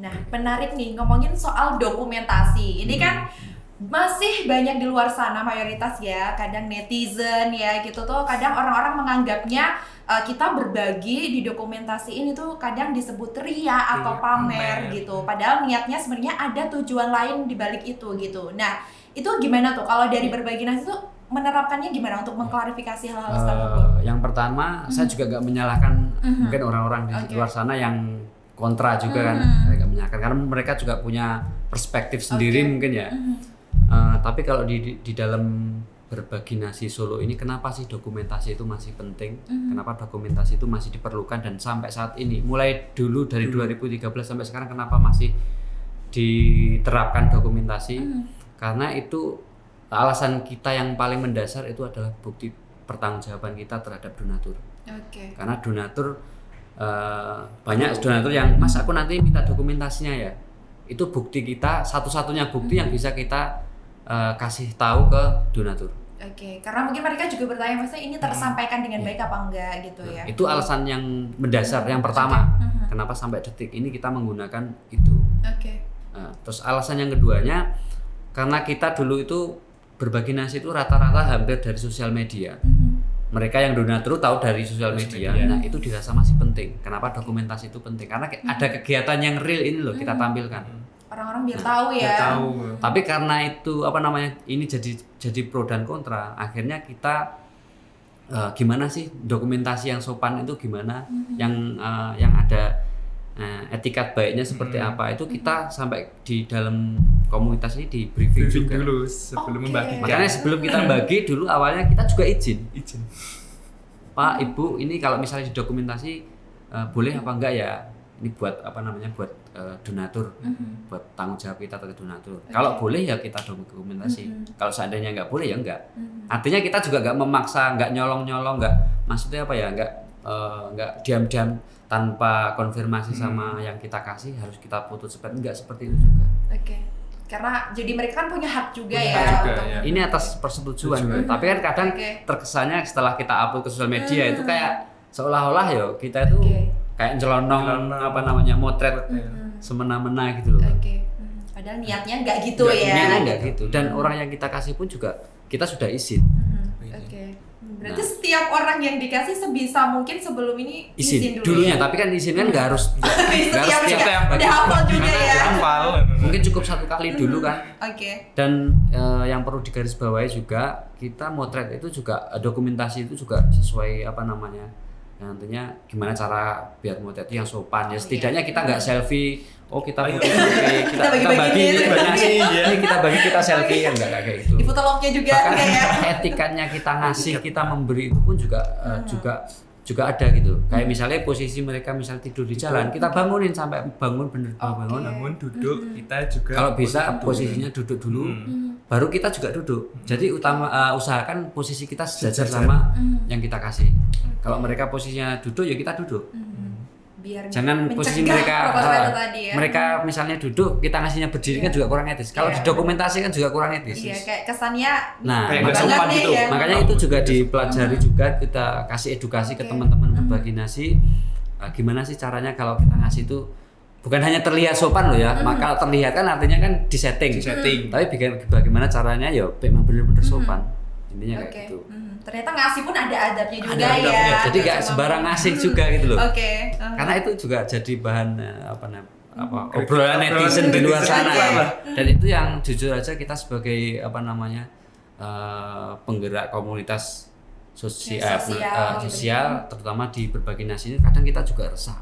Nah menarik nih ngomongin soal dokumentasi. Ini kan masih banyak di luar sana mayoritas ya, kadang netizen ya gitu tuh, kadang orang-orang menganggapnya kita berbagi di dokumentasi ini tuh kadang disebut ria atau pamer gitu. Padahal niatnya sebenarnya ada tujuan lain di balik itu gitu. Nah itu gimana tuh kalau dari Berbaginasi tuh menerapkannya gimana untuk mengklarifikasi hal-hal tersebut? Yang pertama saya juga nggak menyalahkan mungkin orang-orang di luar sana yang kontra juga kan, nggak menyalahkan karena mereka juga punya perspektif sendiri mungkin ya. Tapi kalau di dalam Berbaginasi Solo ini kenapa sih dokumentasi itu masih penting? Kenapa dokumentasi itu masih diperlukan dan sampai saat ini mulai dulu dari 2013 sampai sekarang kenapa masih diterapkan dokumentasi? Karena itu alasan kita yang paling mendasar itu adalah bukti pertanggungjawaban kita terhadap donatur. Karena donatur banyak donatur yang Mas aku nanti minta dokumentasinya ya. Itu bukti kita, satu-satunya bukti yang bisa kita kasih tahu ke donatur. Karena mungkin mereka juga bertanya maksudnya ini tersampaikan dengan baik apa enggak gitu ya. Itu alasan yang mendasar yang pertama. Kenapa sampai detik ini kita menggunakan itu. Terus alasan yang keduanya karena kita dulu itu Berbaginasi itu rata-rata hampir dari sosial media. Mereka yang donatur tahu dari sosial media. Nah, itu dirasa masih penting. Kenapa dokumentasi itu penting? Karena ada kegiatan yang real ini loh kita tampilkan. Orang-orang biar tahu ya. Tapi karena itu ini jadi pro dan kontra. Akhirnya kita gimana sih dokumentasi yang sopan itu gimana? Yang ada Nah, etikat baiknya seperti apa itu kita sampai di dalam komunitas ini di briefing juga dulu sebelum membagikan. Makanya sebelum kita bagi dulu awalnya kita juga izin. Pak, Ibu, ini kalau misalnya didokumentasi boleh apa enggak ya? Ini buat buat donatur, buat tanggung jawab kita terhadap donatur. Kalau boleh ya kita dokumentasi. Kalau seandainya enggak boleh ya enggak. Artinya kita juga enggak memaksa, enggak nyolong-nyolong, enggak maksudnya apa ya? Enggak diam-diam tanpa konfirmasi sama yang kita kasih harus kita putus enggak seperti itu juga. Oke. Karena jadi mereka kan punya hak juga ya. Ini atas persetujuan. Tapi kan kadang terkesannya setelah kita upload ke sosial media itu kayak seolah-olah ya kita itu kayak jelonong motret semena-mena gitu loh. Padahal niatnya nggak gitu ya. Niatnya nggak gitu. Dan orang yang kita kasih pun juga kita sudah izin. Berarti setiap orang yang dikasih sebisa mungkin sebelum ini izin dulu dulunya, ya? Tapi kan izin kan nggak harus setiap udah hafal juga ya. Mungkin cukup 1 kali dulu kan. Dan yang perlu digarisbawahi juga kita motret itu juga dokumentasi itu juga sesuai nantinya gimana cara biar motret itu yang sopan ya. Setidaknya kita nggak selfie. Kita selfie, kita bagi kita selfie kan nggak kayak gitu. Di fotolognya juga ya. Etikanya kita ngasih, kita memberi itu pun juga ada gitu. Kayak misalnya posisi mereka misal tidur di jalan, kita bangunin sampai bangun bangun duduk, kita juga kalau bisa posisinya duduk dulu, baru kita juga duduk. Jadi usahakan posisi kita sejajar sama yang kita kasih. Kalau mereka posisinya duduk ya kita duduk. Biar jangan posisi mereka misalnya duduk kita ngasihnya berdiri kan juga kurang etis. Kalau didokumentasi kan juga kurang etis. Iya, kayak kesannya makanya itu juga dipelajari juga, kita kasih edukasi ke teman-teman berbagi nasi. Gimana sih caranya kalau kita ngasih itu bukan hanya terlihat sopan loh ya. Maka terlihat kan artinya kan disetting. Tapi bagaimana caranya ya memang benar-benar sopan. Intinya kayak gitu. Ternyata ngasih pun ada adabnya juga ya. Jadi nggak sembarang ngasih juga gitu loh. Karena itu juga jadi bahan obrolan netizen di luar sana ya. Dan itu yang jujur aja kita sebagai penggerak komunitas sosial terutama di berbagi nasi ini kadang kita juga resah.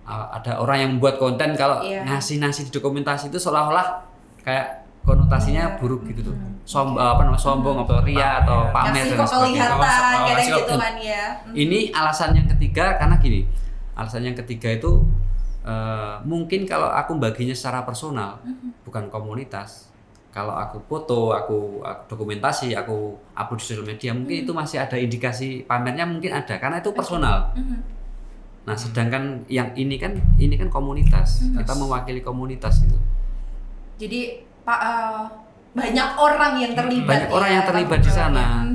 Ada orang yang membuat konten kalau ngasih nasi di dokumentasi itu seolah-olah kayak konotasinya buruk gitu tuh. Sombong atau ria atau pamer dan sebagainya. Ini alasan yang ketiga karena gini. Alasan yang ketiga itu mungkin kalau aku baginya secara personal, bukan komunitas. Kalau aku foto, aku dokumentasi, aku upload di sosial media, mungkin itu masih ada indikasi pamernya mungkin ada karena itu personal. Nah, sedangkan yang ini kan komunitas. Kita mewakili komunitas gitu. Jadi banyak orang yang terlibat di sana.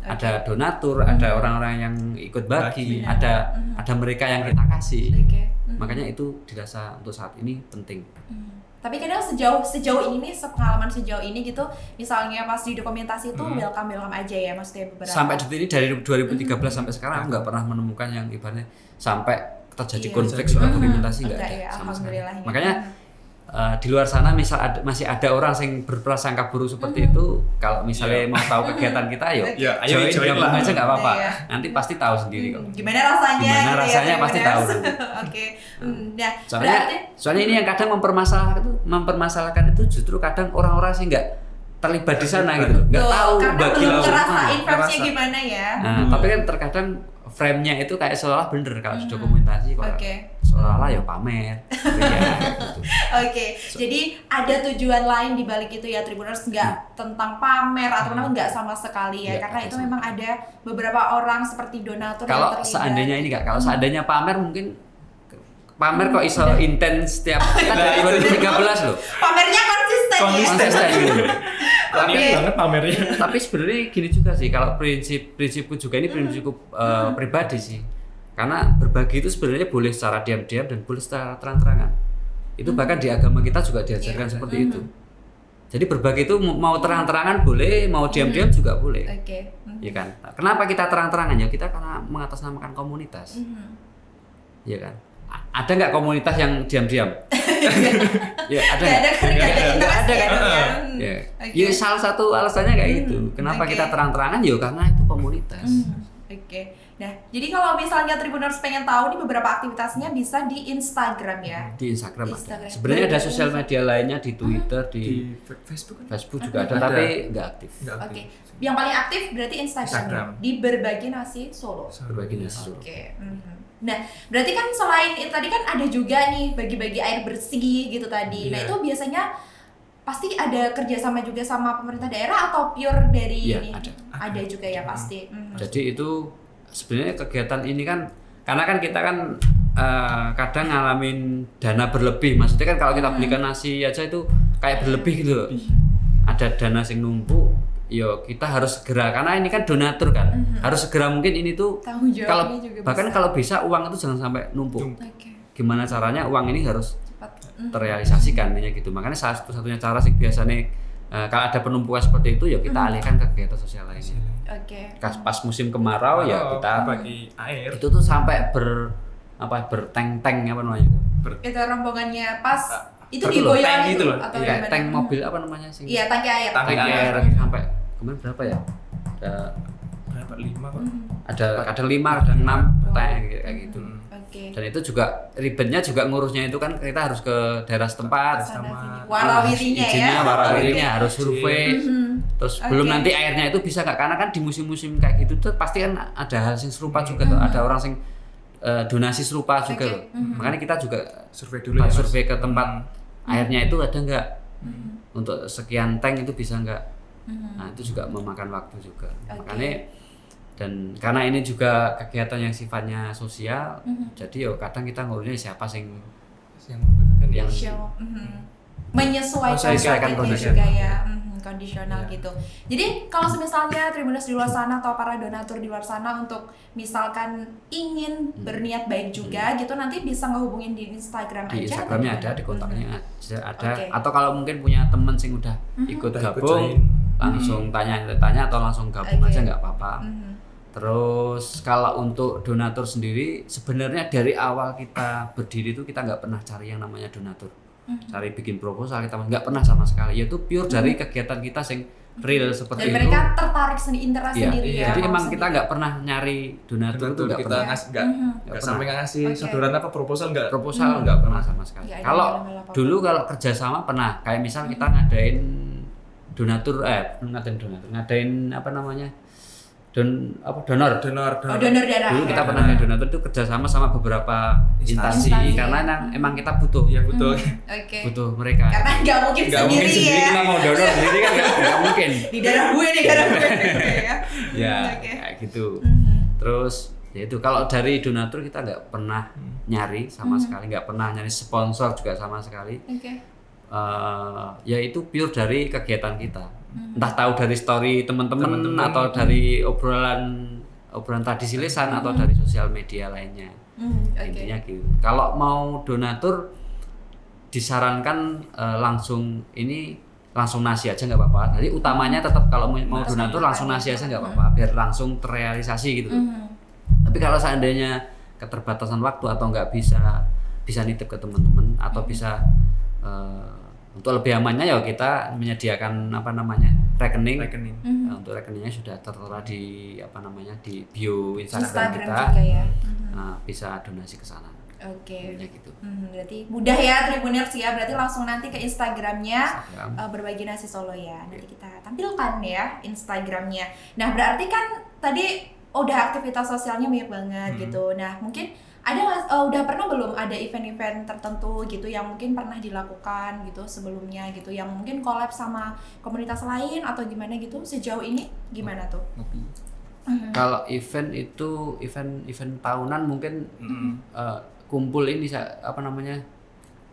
Ada donatur, ada orang-orang yang ikut bagi, ada mereka yang kita kasih. Makanya itu dirasa untuk saat ini penting. Tapi kadang sejauh ini nih, sepengalaman sejauh ini gitu, misalnya pas di dokumentasi itu welcome aja ya, maksudnya beberapa. Sampai detik ini dari 2013 sampai sekarang aku nggak pernah menemukan yang ibaratnya sampai terjadi konflik soal dokumentasi nggak ada sama sekali. Makanya di luar sana masih ada orang yang berprasangka buruk seperti itu. Kalau misalnya mau tahu kegiatan kita, ayo join lah aja nggak apa-apa. Nanti pasti tahu sendiri kok. Gimana rasanya pasti tahu. Nah, soalnya ini yang kadang mempermasalahkan itu justru kadang orang-orang sih nggak terlibat di sana gitu, nggak tahu bagi ngerasain vibes-nya gimana ya. Tapi kan terkadang frame-nya itu kayak seolah bener kalau di dokumentasi kok. Seolah-olah ya pamer. Gitu. Jadi ada tujuan lain di balik itu ya Tribuners, nggak tentang pamer atau nggak sama sekali ya, karena itu memang ada beberapa orang seperti donatur kalau seandainya ini kalau seandainya pamer mungkin pamer kok iso intens setiap kan 2013 loh. Pamernya konsisten gitu. Banget pamernya. Tapi sebenarnya gini juga sih, kalau prinsipku juga ini prinsipku pribadi sih. Karena berbagi itu sebenarnya boleh secara diam-diam dan boleh secara terang-terangan. Itu bahkan di agama kita juga diajarkan seperti itu. Jadi berbagi itu mau terang-terangan boleh, mau diam-diam juga boleh. Iya kan? Kenapa kita terang-terangan ya? Kita karena mengatasnamakan komunitas. Iya kan? Ada nggak komunitas yang diam-diam? Ya ada. Nggak ada kan? Ya salah satu alasannya kayak gitu. Kenapa kita terang-terangan? Ya karena itu komunitas. Nah, jadi kalau misalnya Tribuners pengen tahu nih beberapa aktivitasnya bisa di Instagram ya. Di Instagram ada. Sebenarnya ada sosial media lainnya di Twitter, di Facebook juga ada, tapi nggak aktif. Oke. Yang paling aktif berarti Instagram. Di Berbagi Nasi Solo. Berbagi Nasi Solo. Oke. Nah, berarti kan selain tadi kan ada juga nih bagi-bagi air bersih gitu tadi. Nah, itu biasanya pasti ada kerjasama juga sama pemerintah daerah atau pure dari ini? Ada juga ya pasti. Jadi itu sebenarnya kegiatan ini kan karena kan kita kan kadang ngalamin dana berlebih. Maksudnya kan kalau kita belikan nasi aja itu kayak berlebih gitu loh. Ada dana sing numpuk, yo kita harus segera karena ini kan donatur kan. Harus segera mungkin ini tuh kalau bahkan kalau bisa uang itu jangan sampai numpuk. Gimana caranya uang ini harus terrealisasikan gitu. Makanya satu-satunya cara sih biasanya kalau ada penumpukan seperti itu ya kita alihkan ke kegiatan sosial lainnya. Pas musim kemarau ya kita bagi air. Itu tuh sampai bertank-tank apa namanya? Itu rombongannya pas itu digoyang itu loh. Atau ya, tank mobil apa namanya sih? Iya, tangki air. Tangki air sampai kemarin berapa ya? Ada berapa 5 kok? Ada 5, ada 6 tank kayak gitu. Dan itu juga ribetnya juga ngurusnya itu kan kita harus ke daerah setempat sama warawirinya ya. Warawirinya harus survei. Terus belum nanti airnya itu bisa nggak karena kan di musim-musim kayak gitu tuh pasti kan ada hal yang serupa juga tuh, ada orang yang donasi serupa juga loh. Makanya kita juga survei dulu ya, survei ke tempat airnya itu ada nggak untuk sekian tank itu bisa nggak. Nah itu juga memakan waktu juga. Makanya dan karena ini juga kegiatan yang sifatnya sosial, jadi yo kadang kita ngurusnya siapa yang membutuhkan yang menyesuaikan kondisi juga ya, kondisional gitu. Jadi kalau misalnya Tribuners di luar sana atau para donatur di luar sana untuk misalkan ingin berniat baik juga gitu, nanti bisa ngehubungin di Instagram di aja. Instagramnya ada, di kontaknya ada. Atau kalau mungkin punya temen sing udah ikut gabung, langsung tanya atau langsung gabung aja nggak apa-apa. Terus kalau untuk donatur sendiri sebenarnya dari awal kita berdiri itu kita nggak pernah cari yang namanya donatur, cari bikin proposal kita nggak pernah sama sekali. Yaitu pure dari kegiatan kita sing real seperti itu. Dan mereka tertarik interaksi sendiri ya. Jadi emang kita nggak pernah nyari donatur itu nggak pernah. Nggak sampai ngasih sodoran apa proposal nggak pernah sama sekali. Kalau dulu kalau kerjasama pernah kayak misal kita ngadain donatur ngadain apa namanya donor darah. Dulu kita pernah ada donatur itu kerjasama sama beberapa instansi karena emang kita butuh butuh mereka karena nggak mungkin sendiri kita mau donor sendiri kan nggak mungkin di darah gue ya kayak gitu. Terus ya itu kalau dari donatur kita nggak pernah nyari sama sekali, nggak pernah nyari sponsor juga sama sekali. Ya itu pure dari kegiatan kita. Entah tahu dari story teman-teman atau dari obrolan tradisi lisan atau dari sosial media lainnya. Intinya gitu. Kalau mau donatur disarankan langsung nasi aja nggak apa-apa. Jadi utamanya tetap kalau mau donatur langsung nasi aja nggak apa-apa biar langsung terrealisasi gitu. Tapi kalau seandainya keterbatasan waktu atau nggak bisa nitip ke teman-teman atau bisa untuk lebih amannya ya kita menyediakan rekening. Untuk rekeningnya sudah tertera di di bio Instagram kita. Juga ya. Nah, bisa donasi ke sana. Gitu. Berarti mudah ya Tribuners ya. Berarti langsung nanti ke Instagramnya Berbagi Nasi Solo ya. Nanti kita tampilkan ya Instagramnya. Nah, berarti kan tadi udah aktivitas sosialnya banyak banget gitu. Nah, mungkin udah pernah belum ada event-event tertentu gitu yang mungkin pernah dilakukan gitu sebelumnya gitu yang mungkin collab sama komunitas lain atau gimana gitu sejauh ini gimana tuh? Kalau event itu event tahunan mungkin kumpul ini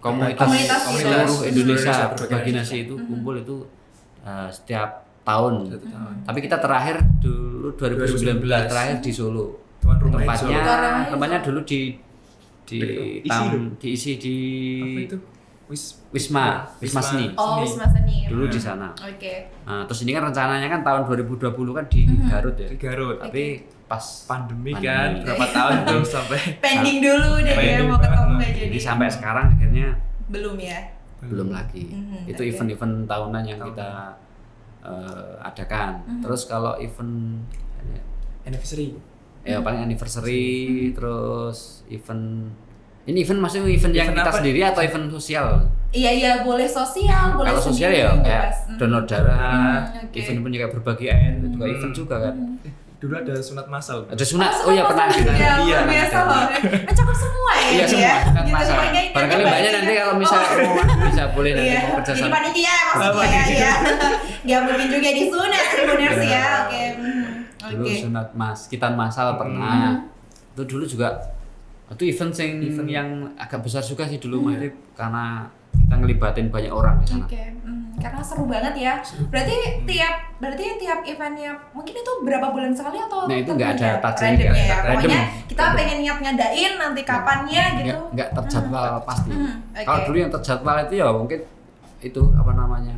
komunitas seluruh Indonesia Berbagi Nasi itu kumpul itu setiap tahun. Tapi kita terakhir dulu 2019 terakhir di Solo. Tempatnya dulu diisi di Wisma Seni. Wisma Seni. Dulu di sana. Nah, terus ini kan rencananya kan tahun 2020 kan di Garut ya. Di Garut. Tapi pas pandemi kan berapa tahun tuh sampai pending dulu deh ya mau ketemu jadi sampai sekarang akhirnya belum lagi. Itu event-event tahunan yang kita adakan. Terus kalau event Ya paling anniversary, terus event. Ini event maksudnya event yang kita sendiri atau event sosial? Iya boleh sosial, boleh kalau sosial sendiri, ya kayak donor darah, okay. event pun juga berbagi air, itu juga event juga kan. Dulu ada sunat massal. Ada sunat, oh ya pernah kita. Iya, biasa loh. Mencakup semua ya. Iya semua, sunat gitu, massal. Barangkali banyak nanti kalau misalnya bisa boleh nanti mau kerja jadi sama. panitia maksudnya ya. Gak mungkin juga disunat Tribuners ya, oke. Dulu sunat kitan massal pernah. Itu dulu juga itu event yang agak besar juga sih dulu, maksudnya karena kita ngelibatin banyak orang di sana. Karena seru banget ya. Berarti tiap eventnya mungkin itu berapa bulan sekali atau? Nah itu nggak ada tajam ya. Pokoknya kita pengen ngadain nanti kapannya gitu. Nggak terjadwal pasti. Kalau dulu yang terjadwal itu ya mungkin itu apa namanya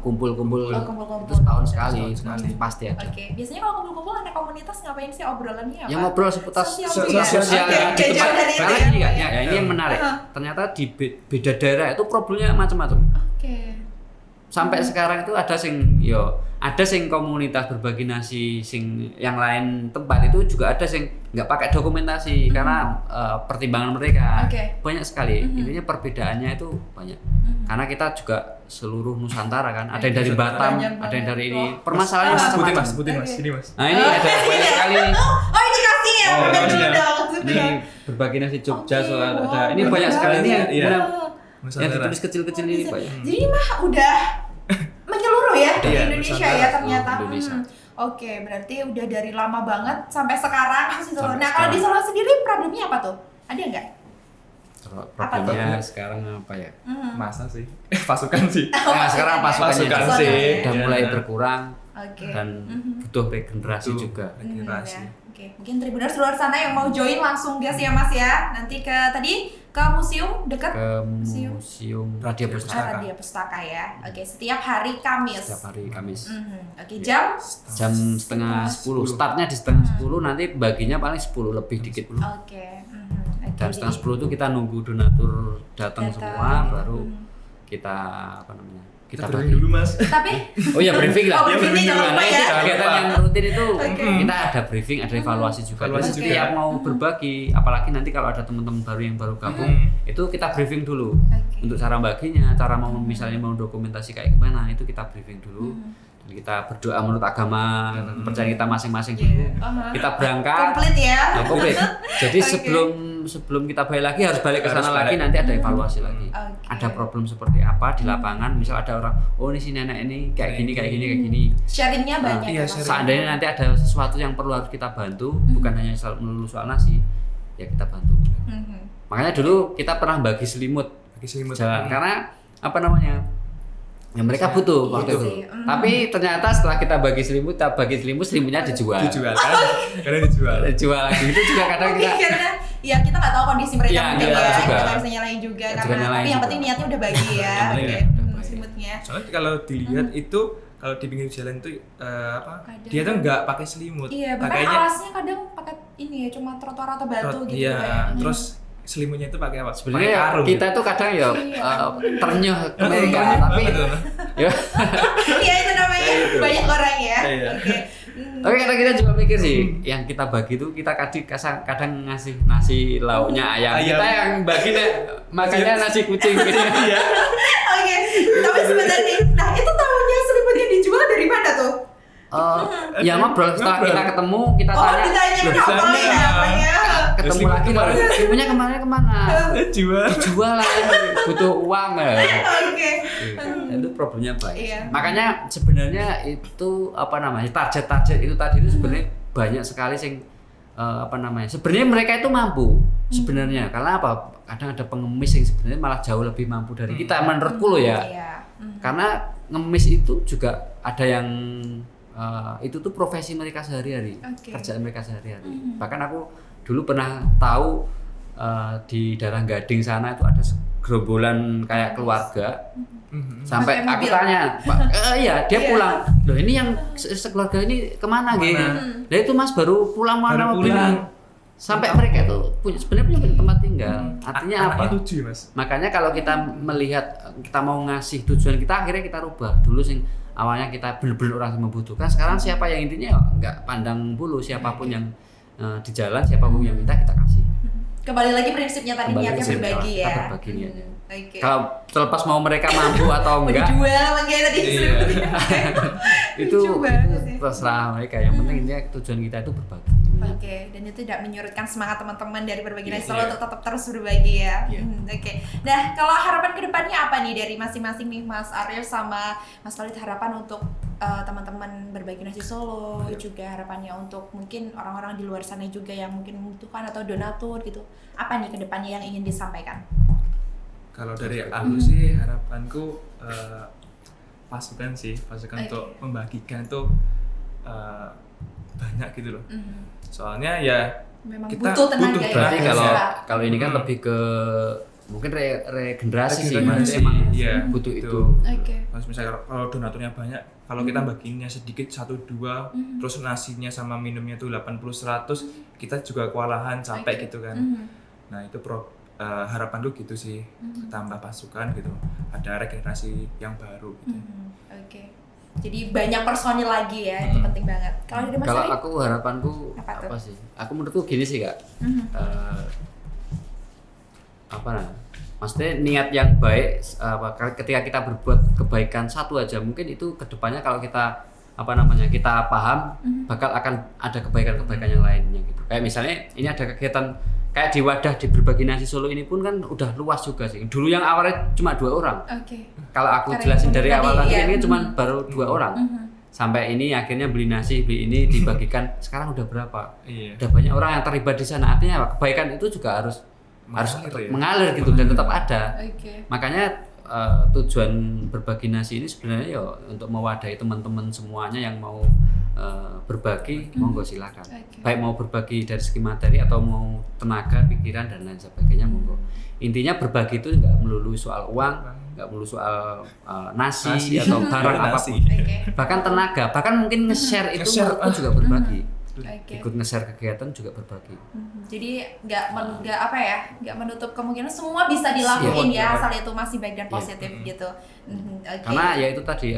kumpul-kumpul itu setahun sekali pasti ada. Oke. Biasanya kalau kumpul-kumpul ada komunitas ngapain sih, obrolannya apa? Yang ngobrol seputar sosial di tempat. Karena ini ya ini yang menarik. Ternyata di beda daerah itu problemnya macam-macam. Sampai sekarang itu ada sing komunitas berbagi nasi, sing yang lain tempat itu juga ada sing nggak pakai dokumentasi karena pertimbangan mereka banyak sekali. Intinya perbedaannya itu banyak. Karena kita juga seluruh Nusantara kan, ada yang dari Batam, ada yang dari ini. Permasalahannya macam-macam. Sebutin mas, ini mas. Nah ini ada banyak sekali. Oh ini kasih ya, ini berbagi nasi Jogja soal ada. Ini banyak sekali ini yang ditulis kecil-kecil ini banyak. Jadi mah udah menyeluruh ya di Indonesia ya ternyata. Oke, berarti udah dari lama banget sampai sekarang sih Solo. Nah kalau di Solo sendiri problemnya apa tuh? Ada nggak? Problemnya sekarang apa ya? Masa sih? Pasukan sih. Nah sekarang pasukannya sih udah mulai berkurang dan butuh regenerasi juga. Oke, mungkin Tribuners luar sana yang mau join langsung gas ya Mas ya. Nanti ke museum dekat museum Radia Pustaka. Radia Pustaka ya. Oke, setiap hari Kamis. Oke, jam 9:30. Startnya di 9:30, nanti baginya paling 10 lebih dikit. Oke. Dan 9:30 itu kita nunggu donatur datang semua, baru kita kita briefing dulu mas. Tapi briefing lah. Briefing jangan lupa ya. Kegiatan yang rutin itu kita ada briefing, ada evaluasi juga. Setiap mau berbagi, apalagi nanti kalau ada teman-teman baru yang baru gabung, itu kita briefing dulu untuk cara baginya, cara misalnya mau dokumentasi kayak gimana, itu kita briefing dulu. Dan kita berdoa menurut agama, percaya kita masing-masing dulu. Kita berangkat. Komplit ya. Komplit. Jadi sebelum kita balik lagi harus balik ke sana lagi, nanti ada evaluasi lagi. Ada problem seperti apa di lapangan, misal ada orang, ini si nenek ini kayak gini. Sharingnya banyak. Seandainya nanti ada sesuatu yang perlu harus kita bantu, bukan hanya melulu soal nasi, ya kita bantu. Makanya dulu kita pernah bagi selimut jalan, karena ya mereka butuh waktu itu. Tapi ternyata setelah kita bagi selimutnya dijual. Karena dijual lagi. Itu juga kadang kita. Karena ya kita nggak tahu kondisi mereka mungkin ya. Kita nggak bisa nyalain juga tapi yang penting niatnya udah bagi ya. Selimutnya. Soalnya kalau dilihat itu kalau di pinggir jalan tuh dia tuh nggak pakai selimut. Iya, bahkan alasnya kadang pakai ini ya, cuma trotoar atau batu gitu. Iya, terus selimutnya itu pakai apa? Sebenarnya kita tuh kadang ya ternyuh ke mereka, tapi iya itu namanya banyak orang ya. Tapi kadang kita juga mikir sih, yang kita bagi itu kita kadang ngasih nasi lauknya ayam. Kita yang bagi makannya nasi kucing gitu. Iya. Oke, tapi sebenarnya, nah itu tahunya selimutnya dijual dari mana tuh? Ya ngobrol setelah kita ketemu, kita tanya. Ditanya namanya. Ketemu lagi selimutnya kemana? Dijual lah, butuh uang ya. Oke. Itu problemnya banyak. Makanya sebenarnya itu target itu tadi itu sebenarnya banyak sekali sing sebenarnya mereka itu mampu sebenarnya, karena apa? Kadang ada pengemis yang sebenarnya malah jauh lebih mampu dari kita menurutku loh ya. Karena ngemis itu juga ada yang itu tuh profesi mereka sehari-hari, kerjaan mereka sehari-hari. Bahkan aku dulu pernah tahu di daerah Gading sana itu ada gerombolan kayak keluarga. Sampai aku tanya, iya dia pulang. Loh ini yang sekeluarga ini kemana gitu? Nah itu mas baru pulang mana mobilnya. Sampai mereka itu sebenarnya punya tempat tinggal. Artinya apa? Makanya kalau kita melihat kita mau ngasih tujuan kita, akhirnya kita rubah. Dulu awalnya kita benar-benar orang yang membutuhkan. Sekarang siapa yang intinya nggak pandang bulu siapapun yang di jalan siapapun yang minta kita kasih. Kembali lagi prinsipnya tadi, niatnya berbagi ya. Kita berbagi niatnya. Okay. Kalau terlepas mau mereka mampu atau enggak, dijual kayak tadi itu terserah mereka. Yang penting intinya tujuan kita itu berbagi. Oke, dan itu tidak menyurutkan semangat teman-teman dari Berbagi Nasi Solo untuk tetap terus berbagi ya. Oke. Nah, kalau harapan kedepannya apa nih dari masing-masing nih, Mas Arif sama Mas Khalid, harapan untuk teman-teman Berbagi Nasi Solo, juga harapannya untuk mungkin orang-orang di luar sana juga yang mungkin membutuhkan atau donatur gitu. Apa nih kedepannya yang ingin disampaikan? Kalau dari aku sih harapanku pasukan untuk membagikan tuh banyak gitu loh. Soalnya ya memang kita butuh tenaga. Berarti kalau ini kan lebih ke mungkin regenerasi sih, regenerasi, emang iya, butuh itu. Kalau misalnya kalau donaturnya banyak, kalau kita bagiinnya sedikit 1-2, terus nasinya sama minumnya tuh 80-100, kita juga kewalahan, capek gitu kan. Nah itu harapan lu gitu sih, tambah pasukan gitu, ada regenerasi yang baru gitu. Jadi banyak personil lagi ya, itu penting banget. Kalau dari Mas Kalau Arif? aku harapanku apa sih? Aku menurutku gini sih Kak. Maksudnya niat yang baik, ketika kita berbuat kebaikan satu aja, mungkin itu kedepannya kalau kita kita paham, bakal akan ada kebaikan-kebaikan yang lainnya gitu. Kayak misalnya ini ada kegiatan kayak di wadah di Berbagi Nasi Solo ini pun kan udah luas juga sih. Dulu yang awalnya cuma 2 orang. Kalau aku jelasin dari awal tadi ini cuma baru 2 orang. Sampai ini akhirnya beli nasi, beli ini dibagikan. Sekarang udah berapa? Udah banyak orang yang terlibat di sana. Artinya apa? Kebaikan itu juga harus mengalir gitu dan tetap ada. Makanya tujuan Berbagi Nasi ini sebenarnya ya untuk mewadahi teman-teman semuanya yang mau berbagi, monggo silakan. Baik mau berbagi dari segi materi atau mau tenaga, pikiran dan lain sebagainya, monggo. Intinya berbagi itu nggak melulu soal uang, nggak melulu soal nasi atau barang apapun. Bahkan tenaga, bahkan mungkin nge-share itu menurutku juga berbagi. Ikut nge-share kegiatan juga berbagi. Jadi nggak menutup kemungkinan semua bisa dilakuin ya, asal itu masih baik dan positif gitu. Karena ya itu tadi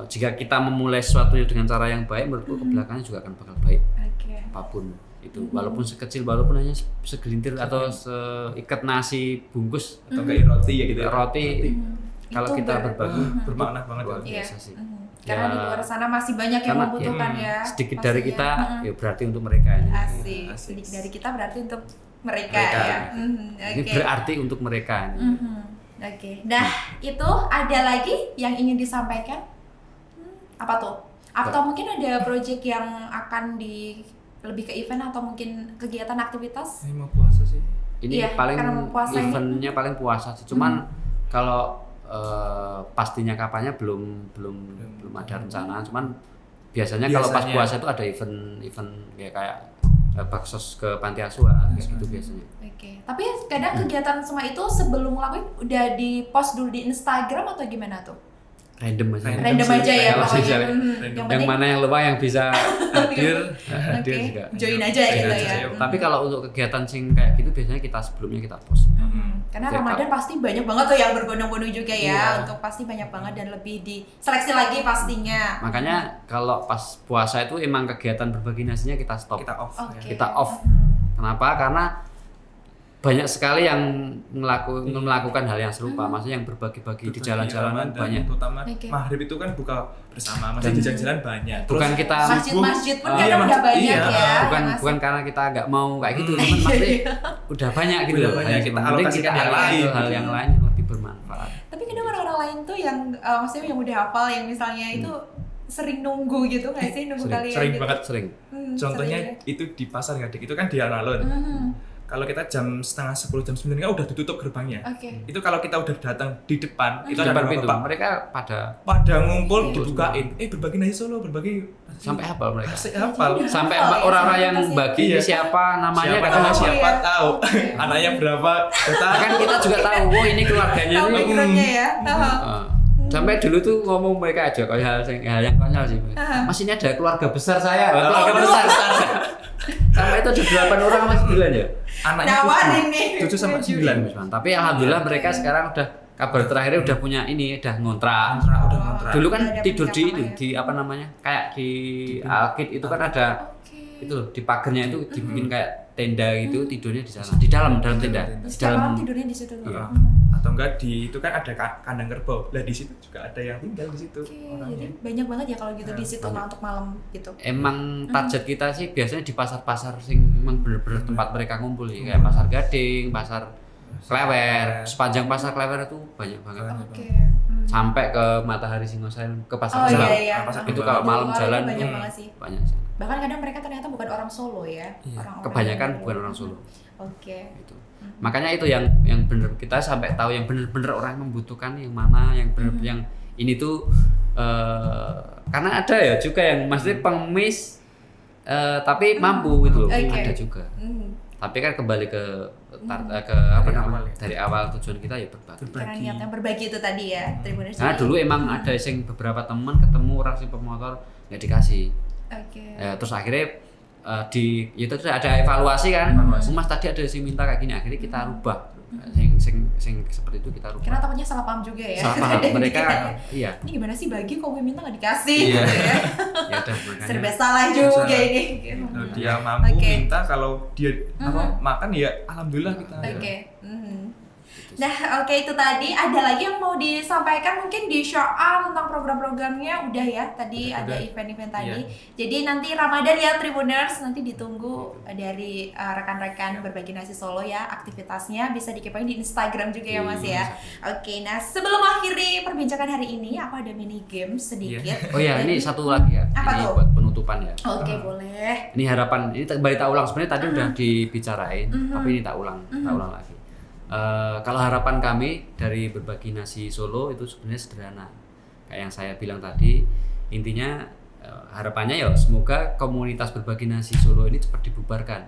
jika kita memulai sesuatu dengan cara yang baik, menurutku kebelakangnya juga akan bakal baik. Apapun itu, walaupun sekecil, walaupun hanya segelintir atau seikat nasi bungkus atau kayak roti ya gitu. Roti kalau kita berbagi bermakna banget luar biasa sih. Karena di luar sana masih banyak yang membutuhkan ya. Sedikit dari kita ya berarti untuk mereka ini. Asik. Sedikit dari kita berarti untuk mereka. Ya. Ini berarti untuk mereka. Nah, itu ada lagi yang ingin disampaikan? Apa tuh? Atau mungkin ada proyek yang akan lebih ke event atau mungkin kegiatan aktivitas? Ini mau puasa sih. Ini paling eventnya paling puasa sih. Cuman kalau pastinya kapannya belum ada rencana. Cuman biasanya kalau pas puasa itu ada event kayak baksos ke panti asuhan gitu biasanya. Tapi kadang kegiatan semua itu sebelum ngelakuin udah di post dulu di Instagram atau gimana tuh? Random aja ya pokoknya. Yang mana yang lupa yang bisa hadir juga. Join aja gitu ya. Tapi kalau untuk kegiatan sing kayak gitu biasanya sebelumnya kita post. Karena Ramadan pasti banyak banget tuh yang berbondong-bondong juga ya. Untuk pasti banyak banget dan lebih diseleksi lagi pastinya. Makanya kalau pas puasa itu emang kegiatan berbagi nasinya kita stop. Kita off. Kenapa? Karena banyak sekali yang melakukan hal yang serupa, maksudnya yang berbagi-bagi di jalan-jalan banyak. Terutama maghrib itu kan buka bersama, masih di jalan-jalan banyak. Bukan kita masjid-masjid pun kadang udah banyak ya. Bukan karena kita nggak mau kayak gitu, cuman maksudnya udah banyak gitu loh. Kita alokasikan hal yang lain yang lebih bermanfaat. Tapi kadang orang-orang lain tuh yang maksudnya yang udah hafal yang misalnya itu sering nunggu gitu nggak sih, nunggu kalian? Sering banget. Contohnya sering. Itu di pasar Gading itu kan di alun-alun. Kalau kita jam 9:30, jam 9 kan udah ditutup gerbangnya. Itu kalau kita udah datang di depan, itu ada pintu. bapak Mereka pada ngumpul dibukain. Berbagi nasi Solo, berbagi. Sampai hafal mereka. Sampai orang yang bagi siapa namanya, siapa tahu. Anaknya berapa? Kan kita juga tahu. Oh ini keluarganya ini. Backgroundnya ya. Sampai dulu tuh ngomong mereka aja hal yang konyol sih. Mas ini ada keluarga besar saya. Keluarga besar. Sampai itu ada 8 orang masih duluan ya. Anaknya 7 sampai 9. Tapi alhamdulillah mereka sekarang udah kabar terakhirnya udah punya udah ngontrak. Dulu kan tidur di apa namanya? Kayak di Alkit itu kan ada itu loh, di pagernya itu dibikin kayak tenda gitu, tidurnya di sana. Di dalam tenda. Setiap malam tidurnya di situ. Iya. Atau enggak itu kan ada kandang kerbau. Lah di situ juga ada yang tinggal di situ orangnya. Jadi banyak banget ya kalau gitu di situ untuk malam gitu. Emang target kita sih biasanya di pasar-pasar sing emang bener-bener tempat mereka ngumpul ya, kayak Pasar Gading, Pasar Klewer. Sepanjang Pasar Klewer itu banyak banget. Sampai ke Matahari Singosari, ke Pasar Kembang. Iya. Itu kalau malam jalan banyak banget sih. Banyak sih. Bahkan kadang mereka ternyata bukan orang Solo ya. Orang-orang kebanyakan bukan orang Solo. Gitu. Makanya itu yang bener, kita sampai tahu yang bener-bener orang membutuhkan yang mana, yang bener yang ini tuh karena ada ya juga yang maksudnya pengemis tapi mampu gitu loh, ada juga. Tapi kan kembali ke apa namanya, dari awal tujuan kita ya berbagi. Karena niatnya berbagi itu tadi ya, Tribuners. Nah dulu emang ada yang beberapa teman ketemu orang si pemotor nggak dikasih. Terus akhirnya itu ada evaluasi kan. Mas tadi ada yang minta kayak gini, akhirnya kita rubah. Sing seperti itu kita rubah. Karena takutnya salah paham juga ya. Salah paham mereka. Iya. Ini gimana sih bagi kok gue minta nggak dikasih? Iya. Gitu ya. Ya udah makanya. Serba salah juga ini. Kalau dia mampu minta, kalau dia makan ya alhamdulillah kita. Nah, itu tadi. Ada lagi yang mau disampaikan mungkin di Syoal tentang program-programnya udah ya. Tadi ada event-event tadi. Jadi nanti Ramadan ya Tribuners, nanti ditunggu dari rekan-rekan Berbagi Nasi Solo ya. Aktivitasnya bisa dikepoin di Instagram juga ya Mas ya. Nah sebelum akhiri perbincangan hari ini, aku ada mini game sedikit. Oh ya, ini satu lagi ya. Apa ini tuh? Buat penutupan ya. Boleh. Ini harapan, ini kembali tak ulang, sebenarnya tadi udah dibicarain, tapi ini tak ulang lagi. Kalau harapan kami dari Berbagi Nasi Solo itu sebenarnya sederhana. Kayak yang saya bilang tadi, intinya harapannya ya semoga komunitas Berbagi Nasi Solo ini cepat dibubarkan.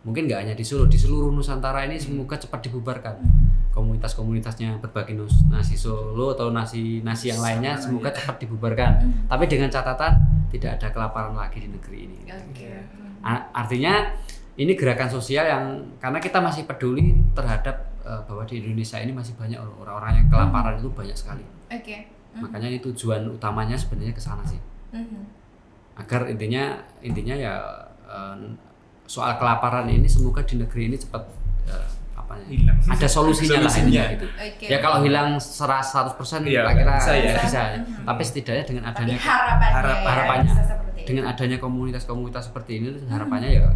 Mungkin nggak hanya di Solo, di seluruh Nusantara ini semoga cepat dibubarkan. Komunitas-komunitasnya Berbagi Nasi Solo atau nasi yang lainnya semoga cepat dibubarkan. Tapi dengan catatan tidak ada kelaparan lagi di negeri ini. Artinya ini gerakan sosial yang karena kita masih peduli terhadap bahwa di Indonesia ini masih banyak orang-orang yang kelaparan itu banyak sekali. Makanya ini tujuan utamanya sebenarnya ke sana sih. Agar intinya ya soal kelaparan ini semoga di negeri ini cepat hilang. Ada solusinya lah intinya gitu. Ya kalau hilang 100% kira-kira bisa. Tapi setidaknya dengan adanya harapannya dengan adanya komunitas-komunitas seperti ini harapannya ya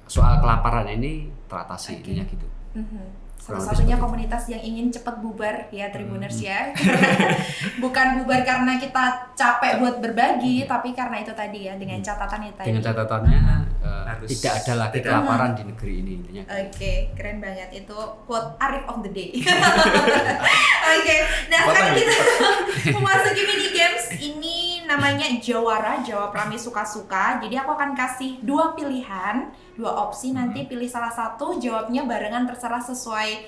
soal kelaparan ini teratasi intinya gitu. Salah satunya komunitas yang ingin cepat bubar ya Tribuners ya. Bukan bubar karena kita capek buat berbagi, tapi karena itu tadi ya dengan catatan itu tadi. Dengan catatannya tidak ada lagi kelaparan di negeri ini intinya. Keren banget itu quote Arif of the day. Nah sekarang kita memasuki mini games ini namanya jawab Rami suka-suka. Jadi aku akan kasih 2 pilihan, 2 opsi, nanti pilih salah satu, jawabnya barengan terserah sesuai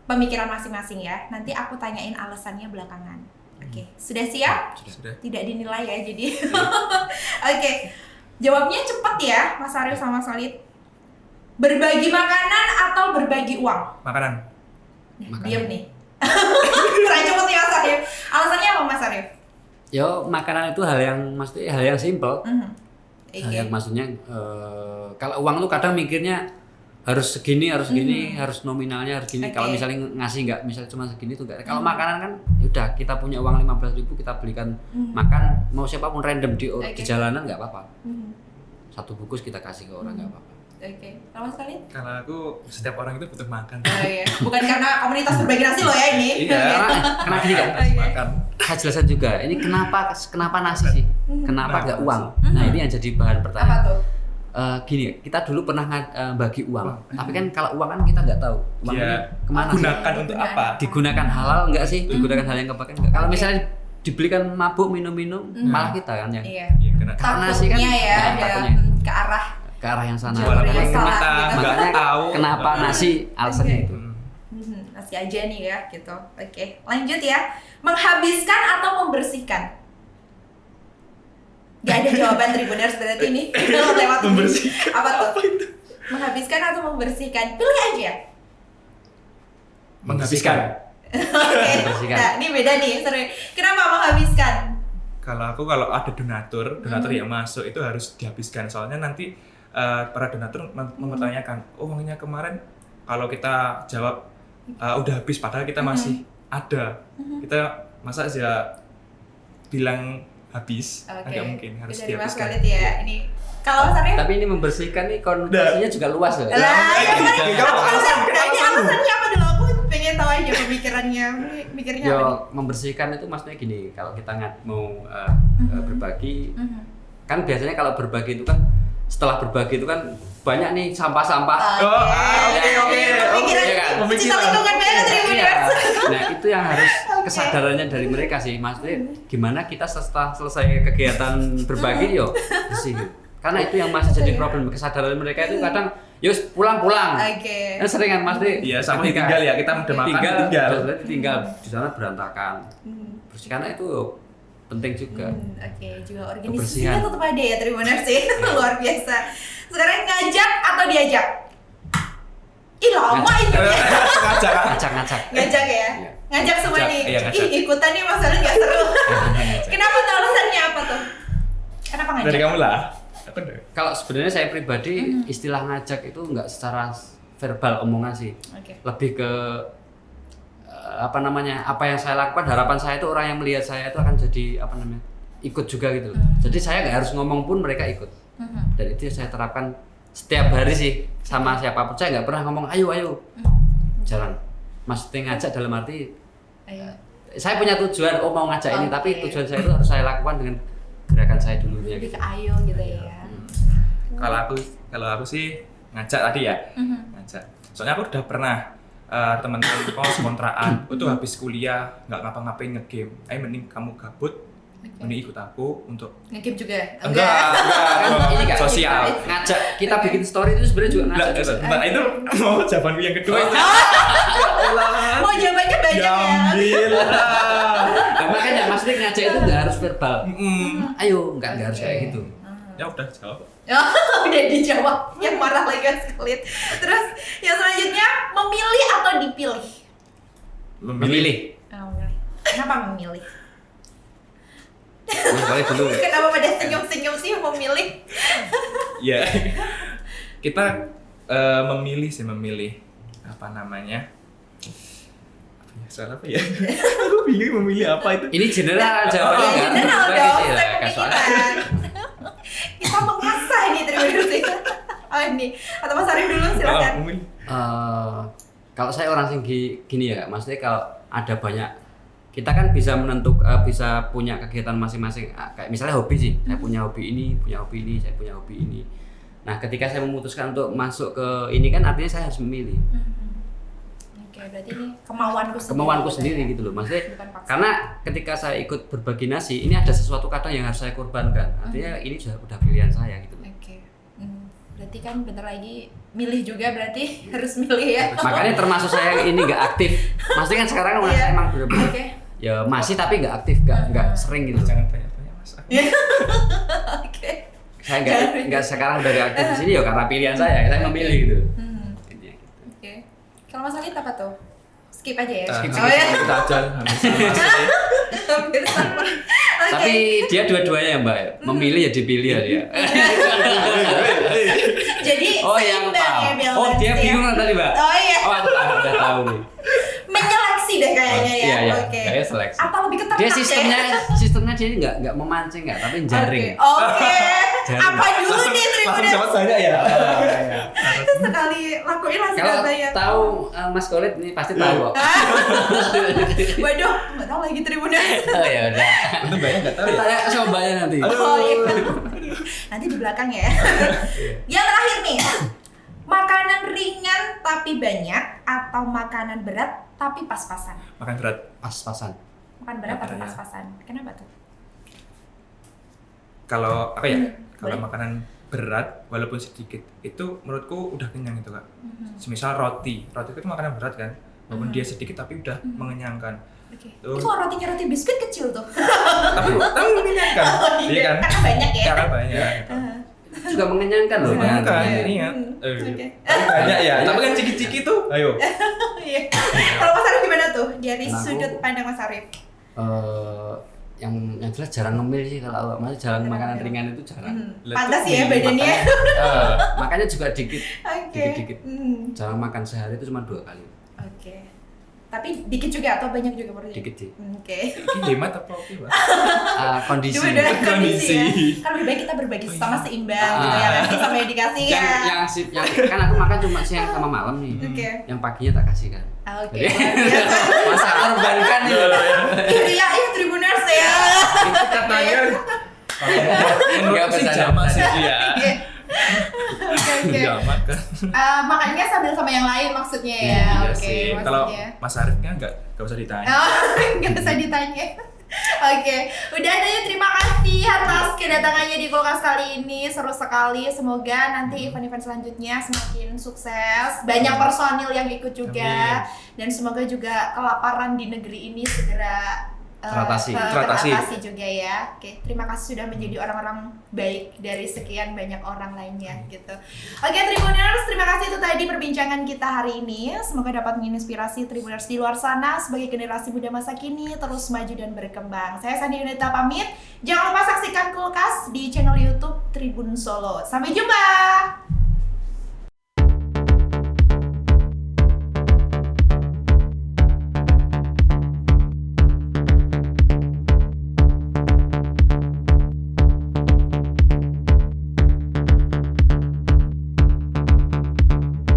pemikiran masing-masing ya. Nanti aku tanyain alasannya belakangan. Sudah siap? Sudah. Tidak dinilai ya jadi. Jawabnya cepat ya Mas Arif sama Mas Khalid. Berbagi makanan atau berbagi uang? Makanan. Diam nih. Kurang cepet nih Mas Arif. Alasannya apa Mas Arif? Yo, makanan itu hal yang simpel. Hal yang maksudnya kalau uang tuh kadang mikirnya harus segini, harus nominalnya harus gini. Kalau misalnya ngasih nggak, misalnya cuma segini tuh nggak. Kalau makanan kan, udah kita punya uang 15.000 kita belikan makan mau siapapun random di jalanan nggak apa-apa. 1 bungkus kita kasih ke orang nggak apa-apa. Kalau Mas Khalid? Kalau aku setiap orang itu butuh makan. Bukan karena komunitas Berbagi Nasi loh ya ini. Karena gini kan, makan. Saya jelaskan juga. Ini kenapa nasi sih? Kenapa nggak uang? Nah ini yang jadi bahan pertanyaan. Apa tuh? Gini, kita dulu pernah bagi uang, tapi kan kalau uang kan kita nggak tahu uang ini kemana gunakan untuk apa? Digunakan halal nggak sih? Digunakan hal yang kebaikan nggak? Kalau misalnya dibelikan mabuk minum-minum, malah kita kan yang karena sih kan ada ke arah yang sana. Makanya tahu kenapa nasi alasannya itu. Nasi aja nih ya gitu. Lanjut ya. Menghabiskan atau membersihkan? Gak ada jawaban Tribuners berarti ini. Lewat membersihkan. Apa tuh? Menghabiskan atau membersihkan? Pilih aja. Menghabiskan. Nah, ini beda nih. Kenapa menghabiskan? kalau ada donatur yang masuk itu harus dihabiskan, soalnya nanti para donatur mempertanyakan, oh uangnya kemarin kalau kita jawab udah habis padahal kita masih ada, kita masa aja bilang habis, nggak mungkin, harus dari Mas dihabiskan. Khalid ya ini. Kalau Mas Arif? Tapi ini membersihkan nih konotasinya juga luas loh. Ini alasannya apa dulu? Aku pengen tahu aja pemikirannya. Mikirnya apa nih? Membersihkan itu maksudnya gini, kalau kita mau berbagi, kan biasanya kalau berbagi itu kan setelah berbagi itu kan banyak nih sampah-sampah. Pemikiran cinta lingkungan banget Tribuners. Nah itu yang harus kesadarannya dari mereka sih, maksudnya gimana kita setelah selesai kegiatan berbagi bersih. Karena itu yang masih jadi problem, kesadaran mereka itu kadang pulang-pulang. Kan sering kan maksudnya. Iya, sama tinggal ya, kita udah makan tinggal di sana berantakan. Bersih, karena itu penting juga. Juga organisasinya tetap ada ya Tribuners sih. Luar biasa. Sekarang ngajak atau diajak? Lama itu ya. Ngajak ya. Ngajak semua nih. Ikutan nih Mas Khalid enggak seru. Kenapa tuh, alasannya apa tuh? Kenapa ngajak? Dari kamu lah. Kalau sebenarnya saya pribadi istilah ngajak itu nggak secara verbal omongan sih, lebih ke apa yang saya lakukan, harapan saya itu orang yang melihat saya itu akan jadi ikut juga gitu. Jadi saya nggak harus ngomong pun mereka ikut. Dan itu saya terapkan setiap hari sih sama siapapun. Saya nggak pernah ngomong ayo, jarang. Maksudnya ngajak dalam arti saya punya tujuan, mau ngajak ini, tapi tujuan saya itu harus saya lakukan dengan gerakan saya dulunya. Lebih ke ayo gitu ya. Kalau aku sih ngajak tadi ya, ngajak. Soalnya aku udah pernah teman-teman kos kontrakan itu habis kuliah nggak ngapa-ngapain ngegame. Mending kamu gabut, mending ikut aku untuk ngegame juga. Enggak. Ini kan sosial. Ngajak kita bikin story itu sebenarnya juga ngajak. Nah, itu mau jawabanku yang kedua itu. Mau jawabannya banyak ya. Makanya maksudnya ngajak itu nggak harus verbal. Ayo, nggak harus kayak gitu. Ya udah jawab. Udah dijawab. Yang marah lagi Mas Khalid. Terus yang selanjutnya, memilih atau dipilih? Memilih. Kenapa memilih? Boleh dulu. Kenapa pada senyum-senyum sih memilih? Ya, kita memilih apa namanya? Soal apa ya? Aku bingung memilih apa itu. Ini general jawabannya kan? General dong, pemikiran. Kita mengasah nih Tribuners sih. Ini atau Mas Arif dulu silakan. Kalau saya orang yang gini ya, maksudnya kalau ada banyak, kita kan bisa bisa punya kegiatan masing-masing. Kayak misalnya hobi sih, saya punya hobi ini, saya punya hobi ini. Nah, ketika saya memutuskan untuk masuk ke ini kan artinya saya harus memilih. Berarti ini kemauanku sendiri gitu loh, maksudnya karena ketika saya ikut berbagi nasi ini ada sesuatu kadang yang harus saya korbankan, artinya ini udah pilihan saya gitu. Berarti kan bentar lagi milih juga, berarti harus milih ya. Makanya termasuk saya ini nggak aktif, maksudnya kan sekarang emang bener-bener ya masih tapi nggak aktif, nggak sering gitu. Jangan banyak-banyak Mas. Saya nggak sekarang udah nggak aktif di sini ya karena pilihan saya memilih gitu. Kalau Mas Khalid apa tuh? Skip aja ya? Skip aja, hampir sama. Tapi dia dua-duanya ya Mbak, memilih ya dipilih ya dia. Jadi yang tahu. Dia bingung tadi Mbak. Aku udah tahu nih. Menyeleksi deh kayaknya ya. Iya, kayak seleksi. Apa lebih ketat? Dia sistemnya dia nggak memancing tapi jaring. Apa dulu nih Tribuners? Langsung dapat banyak ya. Itu sekali lakuin langsung dapat banyak. Kalau tahu Mas Khalid nih pasti tahu kok. Waduh, nggak tahu lagi Tribuners. Oh ya udah. Itu banyak nggak tahu ya. Tanya sama Mbaknya nanti. Nanti di belakang ya. Yang terakhir nih, makanan ringan tapi banyak atau makanan berat tapi pas-pasan? Makan berat. Pas-pasan. Makan berat tapi pas-pasan. Kenapa tuh? Kalau apa ya? Kalau makanan berat walaupun sedikit itu menurutku udah kenyang itu Kak. Semisal roti itu makanan berat kan, walaupun dia sedikit tapi udah mengenyangkan. Itu rotinya roti biskuit kecil tuh. tapi mengenyangkan. Iya kan? Karena banyak ya. Karena banyak. Juga mengenyangkan loh. Mengenyangkan ini ya. Banyak ya. Tapi kan ciki-ciki tuh. Ayo. Kalau Mas Arif gimana tuh? Dari sudut pandang Mas Arif. yang jelas jarang ngemil sih kalau masih jarang makanan ringan itu jarang. Pantas ya badannya. Makanya juga dikit. Oke. Dikit. Jarang makan sehari itu cuma 2 kali. Oke. Tapi dikit juga atau banyak juga menurut? Dikit sih. Oke. Hemat apa oke, Pak? Kondisi. Kondisi. Ya. Kan lebih baik kita berbagi sama seimbang gitu ya, nanti sama yang dikasih ya. Yang kan aku makan cuma siang sama malam nih. Yang paginya tak kasih kan. Oke. Masa korbankan nih. Iya, Tribuners ya. Itu katanya menurut si Jama sih ya. Oke. Makan. Makannya sambil sama yang lain maksudnya ya. Iya Oke, sih. maksudnya. Kalau Mas Arifnya nggak usah ditanya. Nggak usah ditanya. Oke, udah ada ya, terima kasih atas kedatangannya di Kulkas kali ini, seru sekali. Semoga nanti event-event selanjutnya semakin sukses, banyak personil yang ikut juga. Amin. Dan semoga juga kelaparan di negeri ini segera teratasi juga ya. Oke, terima kasih sudah menjadi orang-orang baik dari sekian banyak orang lainnya gitu. Oke, Tribuners, terima kasih itu tadi perbincangan kita hari ini. Semoga dapat menginspirasi Tribuners di luar sana sebagai generasi muda masa kini terus maju dan berkembang. Saya Sandi Yunita pamit. Jangan lupa saksikan Kulkas di channel YouTube Tribun Solo. Sampai jumpa.